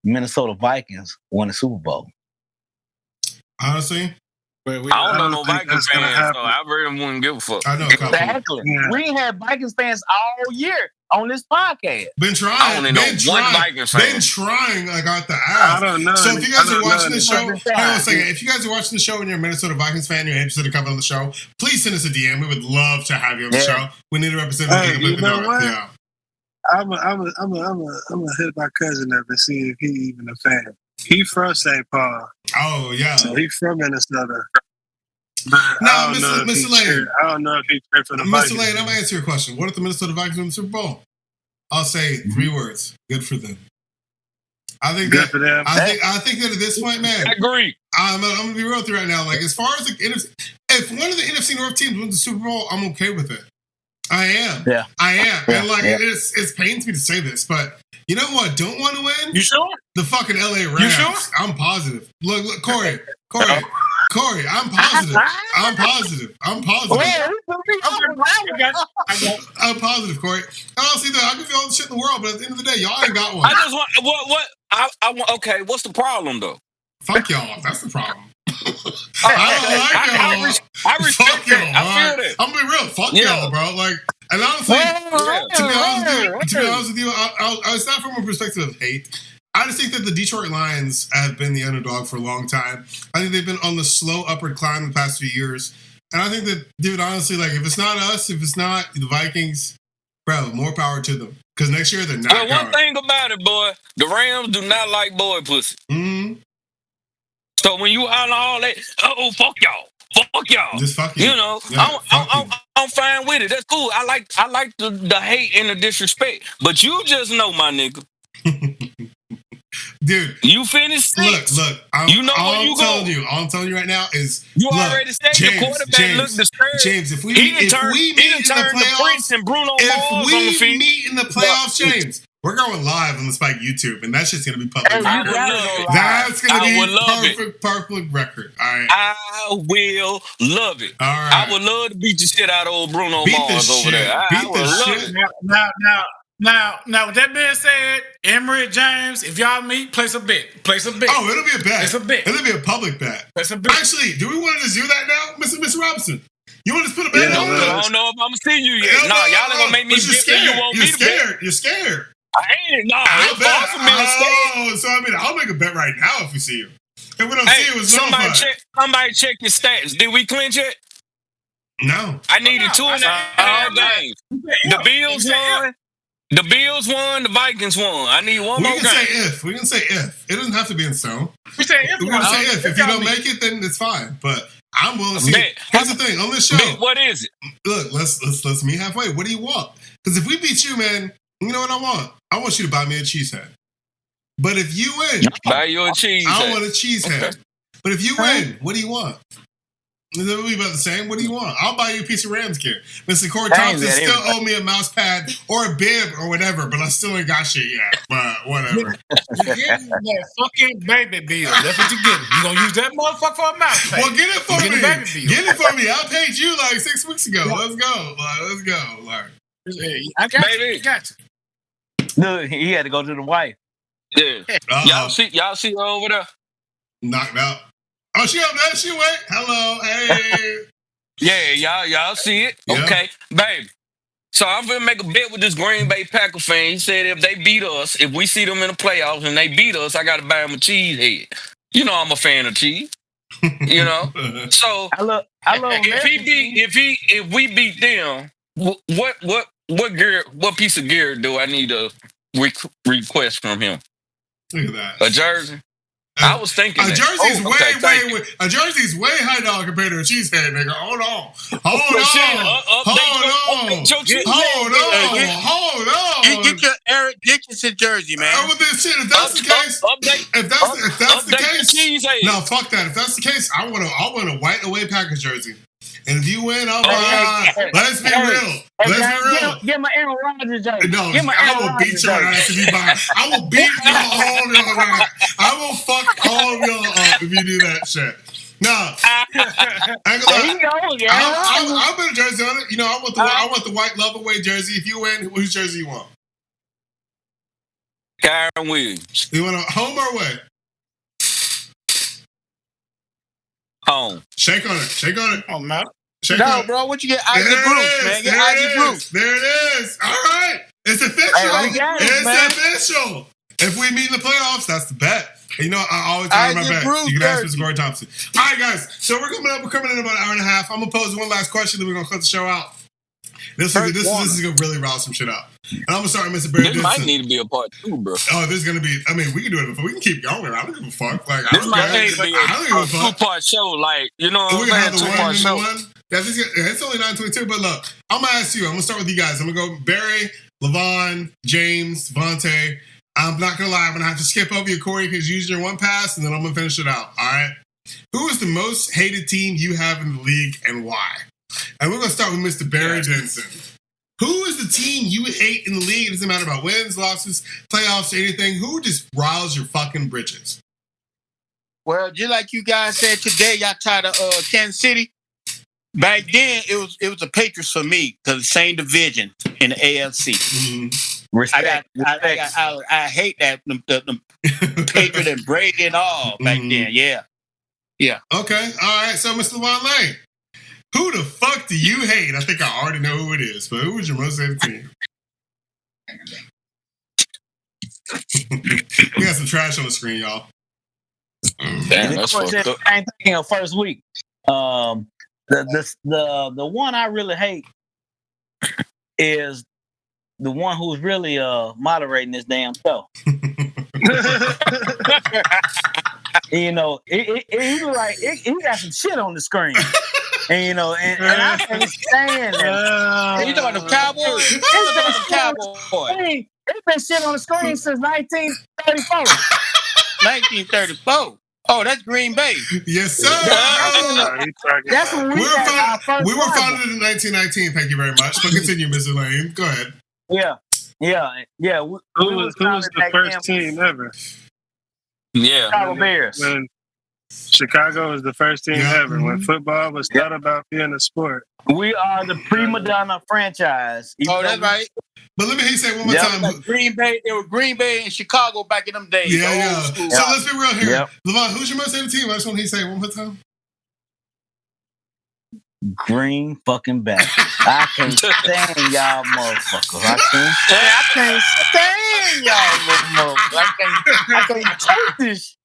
Minnesota Vikings won the Super Bowl? Honestly, I don't know no think Vikings that's gonna fans, happen. so I really wouldn't give a fuck. I know a couple. Exactly. Yeah. We ain't had Vikings fans all year on this podcast. Been I trying. only know Been one trying. Vikings fan. Been trying like out the I ass. don't know. So if you guys I are don't watching know the show, anything. hang on a second. If you guys are watching the show and you're a Minnesota Vikings fan, you're interested in coming on the show, please send us a DM. We would love to have you on the show. We need to represent the Hey, King of you know North. what? Yeah. I'm gonna hit my cousin up and see if he even a fan. He from St. Paul, Oh yeah. so he from Minnesota. But No, I don't know if Mr. he Lane. cheer- I don't know if he cheer for the Mr. Vikings. Lane, I'm gonna answer your question. What if the Minnesota Vikings win the Super Bowl? I'll say 3 words. Good for them. I think Good that. for them. I think that at this point, man, I agree. I'm gonna be real with you right now. Like as far as the NFC, if one of the NFC North teams wins the Super Bowl, I'm okay with it. I am. Yeah. I am. Yeah, And like yeah. it pains me to say this, but you know who I don't want to win? You sure? The fucking LA Rams. You sure? I'm positive. Look, Corey, I'm positive. I'm positive. I'm positive. I'm positive, Corey. Honestly, though, I can feel all the shit in the world, but at the end of the day, y'all ain't got one. I just want what I want. Okay, what's the problem though? Fuck y'all. That's the problem. I don't like y'all. I respect Fuck y'all. that. I feel that. I'm gonna be real. Fuck Yeah. y'all, bro. Like, and honestly, to be honest with you, it's not from a perspective of hate. I just think that the Detroit Lions have been the underdog for a long time. I think they've been on the slow upward climb the past few years. And I think that, dude, honestly, like, if it's not us, if it's not the Vikings, bro, more power to them. Because next year, they're not Well, going. one thing about it, boy, the Rams do not like boy pussy. Mm-hmm. So when you holler all that, oh fuck y'all, Just fuck you. you know, Yeah, I'm fine with it. That's cool. I like the hate and the disrespect. But you just know, my nigga, Dude, you finished six. look. You know where you all go. I'm telling you right now is You look, already said the quarterback looked disturbed. James, if we He meet done in the turned the Prince playoffs, and Bruno Mars on the if we field. meet in the playoffs, James, we're going live on the Spike YouTube, and that shit's gonna be public. Hey, you record. gotta go live. That's gonna I would love be perfect record. All right. I will love it. All right. I would love to beat the shit out of old Bruno Beat the Mars over shit. there. I Beat would the love shit. it. Now, with that being said, Imorie, James, if y'all meet, place a bet. Oh, it'll be a bet. It's a bet. It'll be a public bet. Place a bet. Actually, do we want to just do that now, Mr. Robinson? You want to just put a bet Yeah, on no, it? I don't know if I'm gonna see you yet. No, Nah, y'all ain't gonna make me but you're bet when scared. you want You're me to bet. scared. You're scared. I ain't. Nah, I'll it's far from being scared. Oh, so I mean, I'll make a bet right now if we see you. If we don't see you, Hey, it's nullified. somebody check your stats. Did we clinch it? No. I needed 2.5 games. The Bills won. The Bills won. The Vikings won. I need one We more can game. say if. We can say if. It doesn't have to be in stone. We say if. We're going to say if. If you y'all don't meet. make it, then it's fine. But I'm willing to see. Bet. Here's the thing. On this show, Bet, what is it? look, let's meet halfway. What do you want? Because if we beat you, man, you know what I want? I want you to buy me a cheese head. But if you win, Buy your cheese. I want a cheese head. Okay. But if you win, what do you want? Is that be about the same? What do you want? I'll buy you a piece of Rams gear. Mr. Corey Thompson still owe me a mouse pad or a bib or whatever, but I still ain't got shit yet. But whatever. You getting that fucking baby bill. That's what you getting. You gonna use that motherfucker for a mouse pad. Well, get it for You me. getting a baby bill. Get it for me. I paid you like 6 weeks ago. Let's go. Let's go. Like, I got Baby. you. I got you. Look, he had to go to the wife. Yeah. Y'all see her over there? knocked out. Oh, she up there. She wait. Hello. Hey. Yeah, y'all see it. Yeah. Okay, baby. So I'm gonna make a bet with this Green Bay Packer fan. He said if they beat us, if we see them in the playoffs and they beat us, I gotta buy them a cheese head. You know I'm a fan of cheese. You know? So I love if we beat them, what piece of gear do I need to request from him? Look at that. A jersey? I was thinking a that. jersey's Thank you. a jersey's way high dollar compared to a cheesehead, nigga. Hold on. Get your Eric Dickinson jersey, man. Over this shit. If that's the case, if that's the case, no, fuck that. If that's the case, I want a white away Packers jersey. And if you win, let's be real. Let's be real. Get my Aaron Rodgers jersey. No, I will beat your ass if you buy it. I will beat all of y'all around. I will fuck all of y'all up if you do that shit. No, I'm putting a jersey on it. You know, I want the white love away jersey. If you win, whose jersey you want? Kyron Williams. You want a home or away? Home. Shake on it. Oh man. Bro, what you get? Isaac Bruce, man. Get Isaac Bruce. There it is. All right. It's official. Official. If we meet in the playoffs, that's the bet. And you know, I always remember my bet. You can ask Mr. Corey Thompson. All right, guys. So we're coming in about an hour and a half. I'm going to pose one last question, then we're going to cut the show out. This is going to really rile some shit out. And I'm going to start with Mr. Barry Dixon. This might need to be a part 2, bro. Oh, this is going to be, I mean, we can do it before. We can keep going. I don't give a fuck. Like, this might need to be a 2-part show. Like, you know what I'm saying? 2-part show. Yeah, it's only 9:22, but look, I'm going to ask you. I'm going to start with you guys. I'm going to go Barry, Lavon, James, Devante. I'm not going to lie. I'm going to have to skip over you, Corey, because you used your one pass, and then I'm going to finish it out. All right? Who is the most hated team you have in the league and why? And we're going to start with Mr. Barry Denson. Who is the team you hate in the league? It doesn't matter about wins, losses, playoffs, or anything. Who just riles your fucking britches? Well, just like you guys said today, y'all tired of Kansas City. Back then, it was the Patriots for me because the same division in the AFC. Mm-hmm. Respect. I hate that the Patriots and Brady and all back then. Yeah. Okay. All right. So, Mr. Lavon Lane, who the fuck do you hate? I think I already know who it is, but who is your most hated team? We got some trash on the screen, y'all. Damn, that's fucked up. I ain't thinking of first week. The one I really hate is the one who's really moderating this damn show. You know, he got some shit on the screen. And you know, and I can't stand that. You talking about the Cowboys? You talking about the Cowboys? It's been shit on the screen since 1934. 1934. Oh, that's Green Bay. Yes, sir. That's when we got our first. We were founded in 1919. Thank you very much. But continue, Mr. Lane. Go ahead. Yeah. Who was the first team ever? Yeah. Chicago Bears. When Chicago was the first team ever. When football was thought about being a sport. We are the prima donna franchise. Oh, that's right. But let me hear you say it one more time. Like Green Bay, it was Green Bay and Chicago back in them days. Yeah. So let's be real here. Yep. Lavon, who's your most hated team? I just want to hear you say it one more time. Green fucking Bay. I can't stand y'all motherfuckers. I can't stand y'all motherfuckers. I can't take this.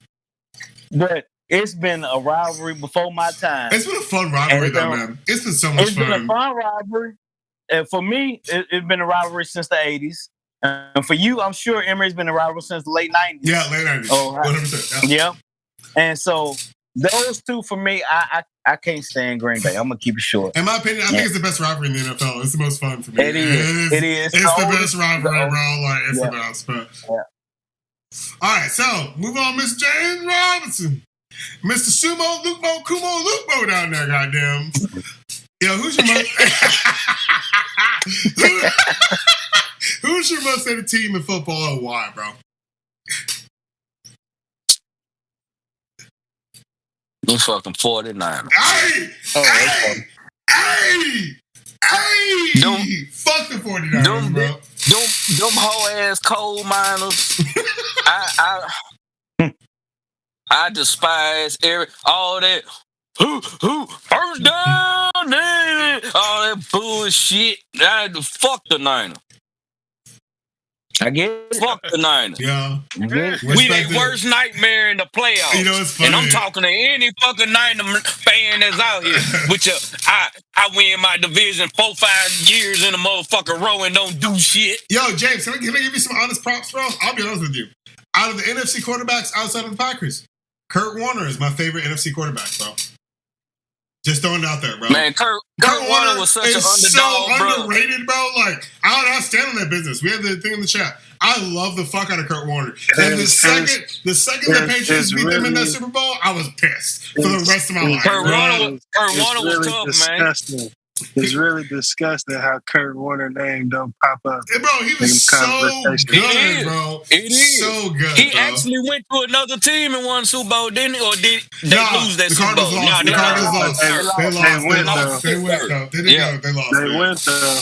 But it's been a rivalry before my time. It's been a fun rivalry, though, man. It's been so much fun. It's been a fun rivalry. And for me, it's been a rivalry since the 80s. And for you, I'm sure Imorie's been a rivalry since the late 90s. Yeah, late 90s. Oh, 100%. Yeah. And so those two, for me, I can't stand Green Bay. I'm going to keep it short. In my opinion, I think it's the best rivalry in the NFL. It's the most fun for me. It is. It's the best rivalry, bro. Like, it's the best. But... Yeah. All right, so move on, Mr. James Robinson. Mr. Sumo, Luke Kumo down there, goddamn. Yo, who's your most hated team in football and why, bro? The fucking 49ers. Hey! Fuck the 49ers, bro. Them whole ass coal miners. I despise all that. First down, all that bullshit. Fuck the Niners. I get it. Fuck the Niners. Yeah. We their worst nightmare in the playoffs. You know, it's funny. And I'm talking to any fucking Niner fan that's out here. Which I win my division 4-5 years in a motherfucking row and don't do shit. Yo, James, can I give you some honest props, bro? I'll be honest with you. Out of the NFC quarterbacks outside of the Packers, Kurt Warner is my favorite NFC quarterback, bro. Just throwing it out there, bro. Man, Kurt Warner was such an underdog, so bro. underrated, bro. Like, I stand on that business. We have the thing in the chat. I love the fuck out of Kurt Warner. And the second the Patriots beat them in that Super Bowl, I was pissed for the rest of my life. Kurt Warner was tough, disgusting. Man. It's really disgusting how Kurt Warner name don't pop up. Bro, he was so good, bro. It is so good. He bro. actually went to another team and won Super Bowl, didn't he? Or did they lose that Super Bowl? The Cardinals lost. They lost. They didn't go. They lost. They went though.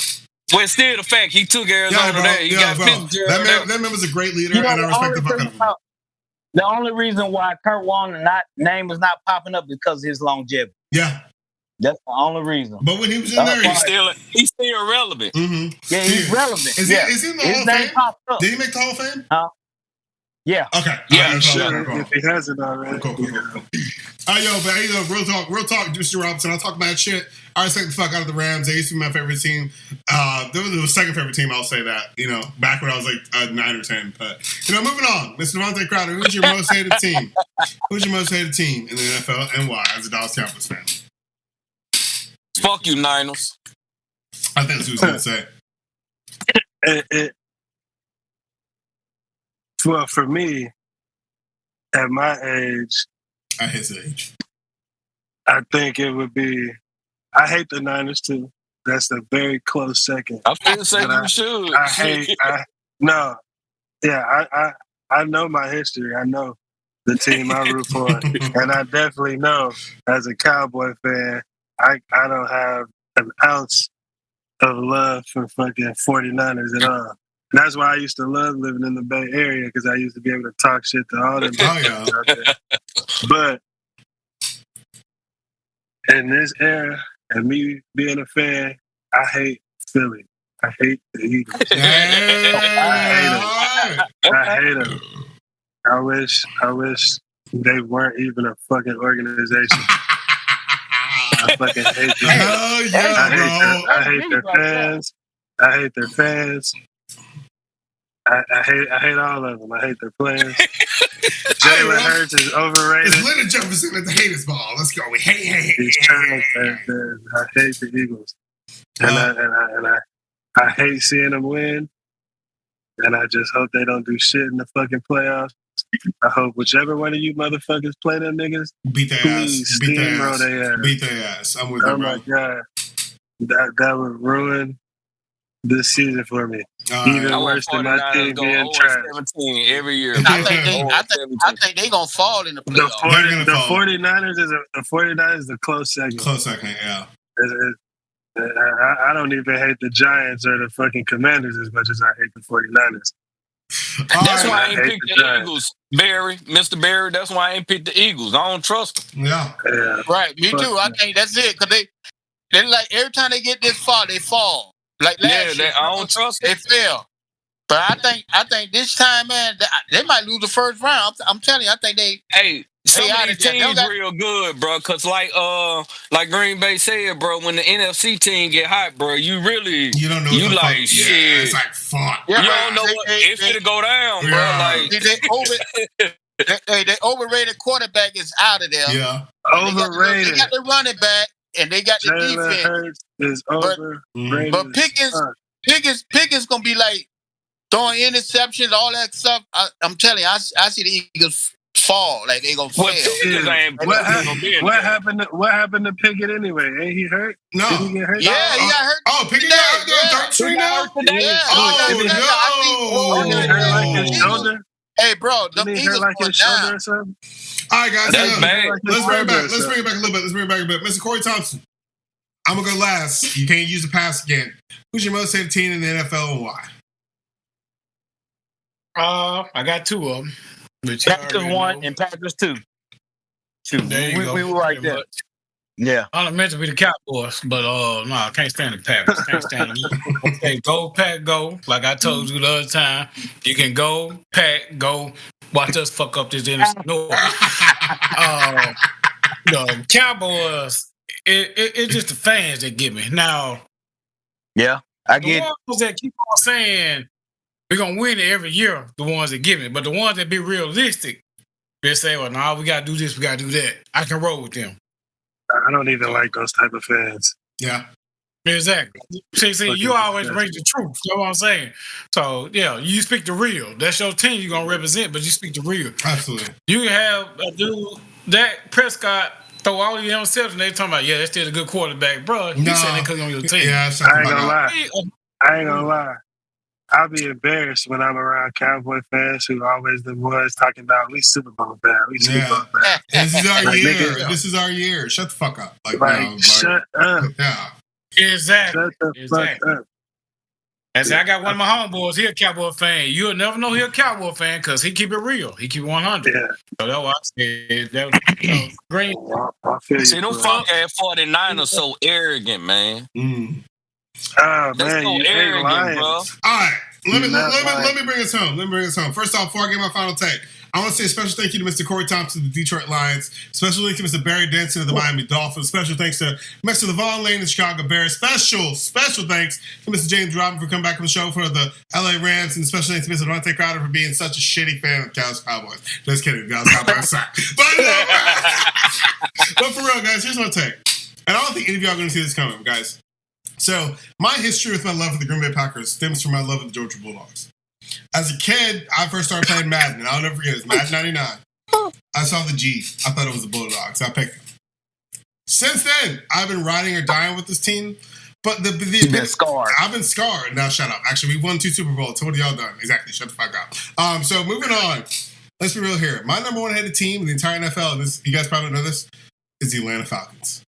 Well, still the fact he took Arizona there. He got Pittsburgh. That man was a great leader, and I respect the fuck out of him. The only reason why Kurt Warner's name is not popping up is because of his longevity. Yeah. That's the only reason. But when he was in there, he's still relevant. Mm-hmm. Yeah, he's relevant. Is he in the Hall of Fame? Did he make the Hall of Fame? Yeah. Okay. Yeah, sure. If he hasn't already. Cool. Real talk, Mr. Robinson. I'll talk about shit. I respect the fuck out of the Rams. They used to be my favorite team. They were the second favorite team, I'll say that. You know, back when I was like 9 or 10. But, moving on. Mr. Devante Crowder, who's your most hated team? Who's your most hated team in the NFL and why, as a Dallas Cowboys fan? Fuck you, Niners. I think that's what he was going to say. Well, for me, at my age, at his age, I think it would be. I hate the Niners too. That's a very close second. I feel say you should. I know my history. I know the team I root for, and I definitely know as a Cowboy fan, I don't have an ounce of love for fucking 49ers at all. And that's why I used to love living in the Bay Area, because I used to be able to talk shit to all them. Oh, yeah. But in this era, and me being a fan, I hate Philly. I hate the Eagles. I hate them. I wish they weren't even a fucking organization. I fucking hate them. Hell yeah, I hate their fans. I hate their fans. I hate all of them. I hate their players. Jalen Hurts is overrated. It's Leonard Jefferson at the haters ball. Let's go. We hate. He's trash. I hate the Eagles, and I hate seeing them win. And I just hope they don't do shit in the fucking playoffs. I hope whichever one of you motherfuckers play them niggas, beat their ass. Beat their ass. I'm with you, bro. Oh my god, that would ruin this season for me. Even worse than my team being trash. 17 every year. I think they gonna fall in the playoffs. The 49ers is a close second. Close second, yeah. I don't even hate the Giants or the fucking Commanders as much as I hate the 49ers. That's why I ain't picked the Eagles, Barry. Mr. Barry, that's why I ain't picked the Eagles. I don't trust them. Yeah. Right, me too. I think that's it. Because they like, every time they get this far, they fall. Like last year, I don't trust them. They fail. But I think this time, man, they might lose the first round. I'm telling you, I think they... Hey, some of these teams real good, bro. Because like Green Bay said, bro, when the NFC team get hot, bro, you don't know. You like fuck. shit. Yeah, it's like fuck. You don't know if it'll go down, bro. Like they overrated quarterback is out of there. Yeah, overrated. They got the running back and they got the defense. Hurts is overrated. But Pickens gonna be like throwing interceptions, all that stuff. I'm telling you, I see the Eagles fall, like they gonna fail. What happened to Pickett anyway? Ain't he hurt? No. Did he get hurt? Yeah, he got hurt. Oh, Pickett got hurt. Third string now. Shoulder. Hey, bro, them Did he Eagles hurt like his shoulder or something? All right, guys. That's bad. Let's bring it back a little bit. Mr. Corey Thompson, I'm gonna go last. You can't use the pass again. Who's your most hated team in the NFL and why? I got two of them. Packers 1 and Packers 2. We were right there. Yeah. I don't meant to be the Cowboys, but no, I can't stand the Packers. Can't stand them. Okay, go Pack, go. Like I told you the other time, you can go Pack, go. Watch us fuck up this NFC North. The Cowboys, it's just the fans that get me. Now, yeah, I get the ones that keep on saying we're gonna win it every year, the ones that give me, but the ones that be realistic, they say, well, no, we gotta do this, we gotta do that. I can roll with them. I don't even like those type of fans. Yeah. Exactly. See, you always bring the truth. You know what I'm saying? So, yeah, you speak the real. That's your team you're going to represent, but you speak the real. Absolutely. You have a dude, Dak Prescott, throw all of the interceptions, and they talking about, yeah, that's still a good quarterback. Bro, you said they couldn't on your team. Yeah, I ain't gonna lie. I'll be embarrassed when I'm around Cowboy fans who always the ones talking about we Super Bowl bad. We Super Bowl bad. This is our year. Nigga, This is our year. Shut the fuck up. Shut up. Yeah. Exactly. Shut the fuck up. And say, I got one of my homeboys, he a Cowboy fan. You'll never know he a Cowboy fan because he keep it real. He keep 100. Yeah. So that's what I said. That was great. See, them fuck-ass 49ers so arrogant, man. Oh, They're man, so you arrogant, lying. bro. All right. Let me bring us home. First off, before I get my final take, I want to say a special thank you to Mr. Corey Thompson of the Detroit Lions. Special thank you to Mr. Barry Denson of the Miami Dolphins. Special thanks to Mr. Lavon Lane, the Chicago Bears. Special thanks to Mr. James Robin for coming back on the show for the LA Rams. And special thanks to Mr. Devante Crowder for being such a shitty fan of the Dallas Cowboys. Just kidding. Dallas Cowboys suck. But for real, guys, here's my take. And I don't think any of y'all are going to see this coming, guys. So, my history with my love for the Green Bay Packers stems from my love of the Georgia Bulldogs. As a kid, I first started playing Madden, and I'll never forget it. It was Madden 99. I saw the G. I thought it was the Bulldogs. I picked them. Since then, I've been riding or dying with this team. But You've been scarred. I've been scarred. Now, shut up. Actually, we won 2 Super Bowls. So what have y'all done? Exactly. Shut the fuck up. So, moving on. Let's be real here. My number one hated team in the entire NFL, and this, you guys probably know this, is the Atlanta Falcons.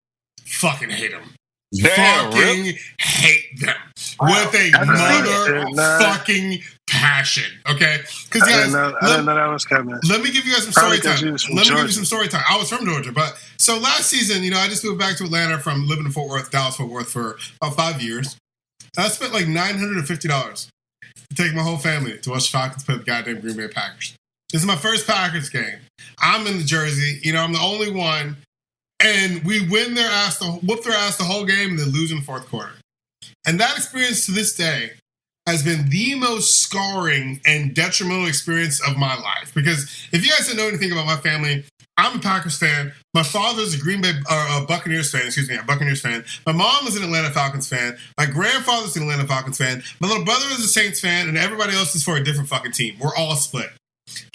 Fucking hate them. Fucking hate them with a motherfucking passion. Okay, because guys, I didn't know that was coming. Let me give you guys some story time. I was from Georgia, but so last season, I just moved back to Atlanta from living in Dallas Fort Worth for about 5 years. I spent like $950 to take my whole family to watch the Falcons play the goddamn Green Bay Packers. This is my first Packers game. I'm in the jersey. I'm the only one. And we whoop their ass the whole game and then lose in the fourth quarter. And that experience to this day has been the most scarring and detrimental experience of my life. Because if you guys don't know anything about my family, I'm a Packers fan. My father's a Buccaneers fan. My mom is an Atlanta Falcons fan. My grandfather's an Atlanta Falcons fan. My little brother is a Saints fan. And everybody else is for a different fucking team. We're all split.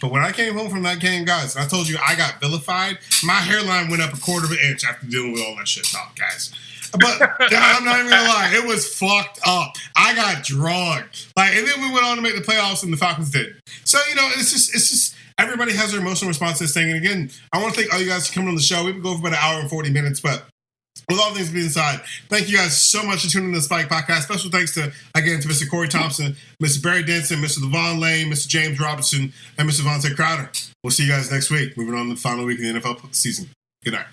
But when I came home from that game, guys, I told you I got vilified. My hairline went up a quarter of an inch after dealing with all that shit talk, guys. But I'm not even gonna lie, it was fucked up. I got drugged. And then we went on to make the playoffs, and the Falcons did. So it's just everybody has their emotional response to this thing. And again, I want to thank all you guys for coming on the show. We've been going for about 1 hour and 40 minutes, but with all things being said, thank you guys so much for tuning in to the Spike Podcast. Special thanks to Mr. Corey Thompson, Mr. Barry Denson, Mr. Lavon Lane, Mr. James Robinson, and Mr. Devante Crowder. We'll see you guys next week. Moving on to the final week of the NFL season. Good night.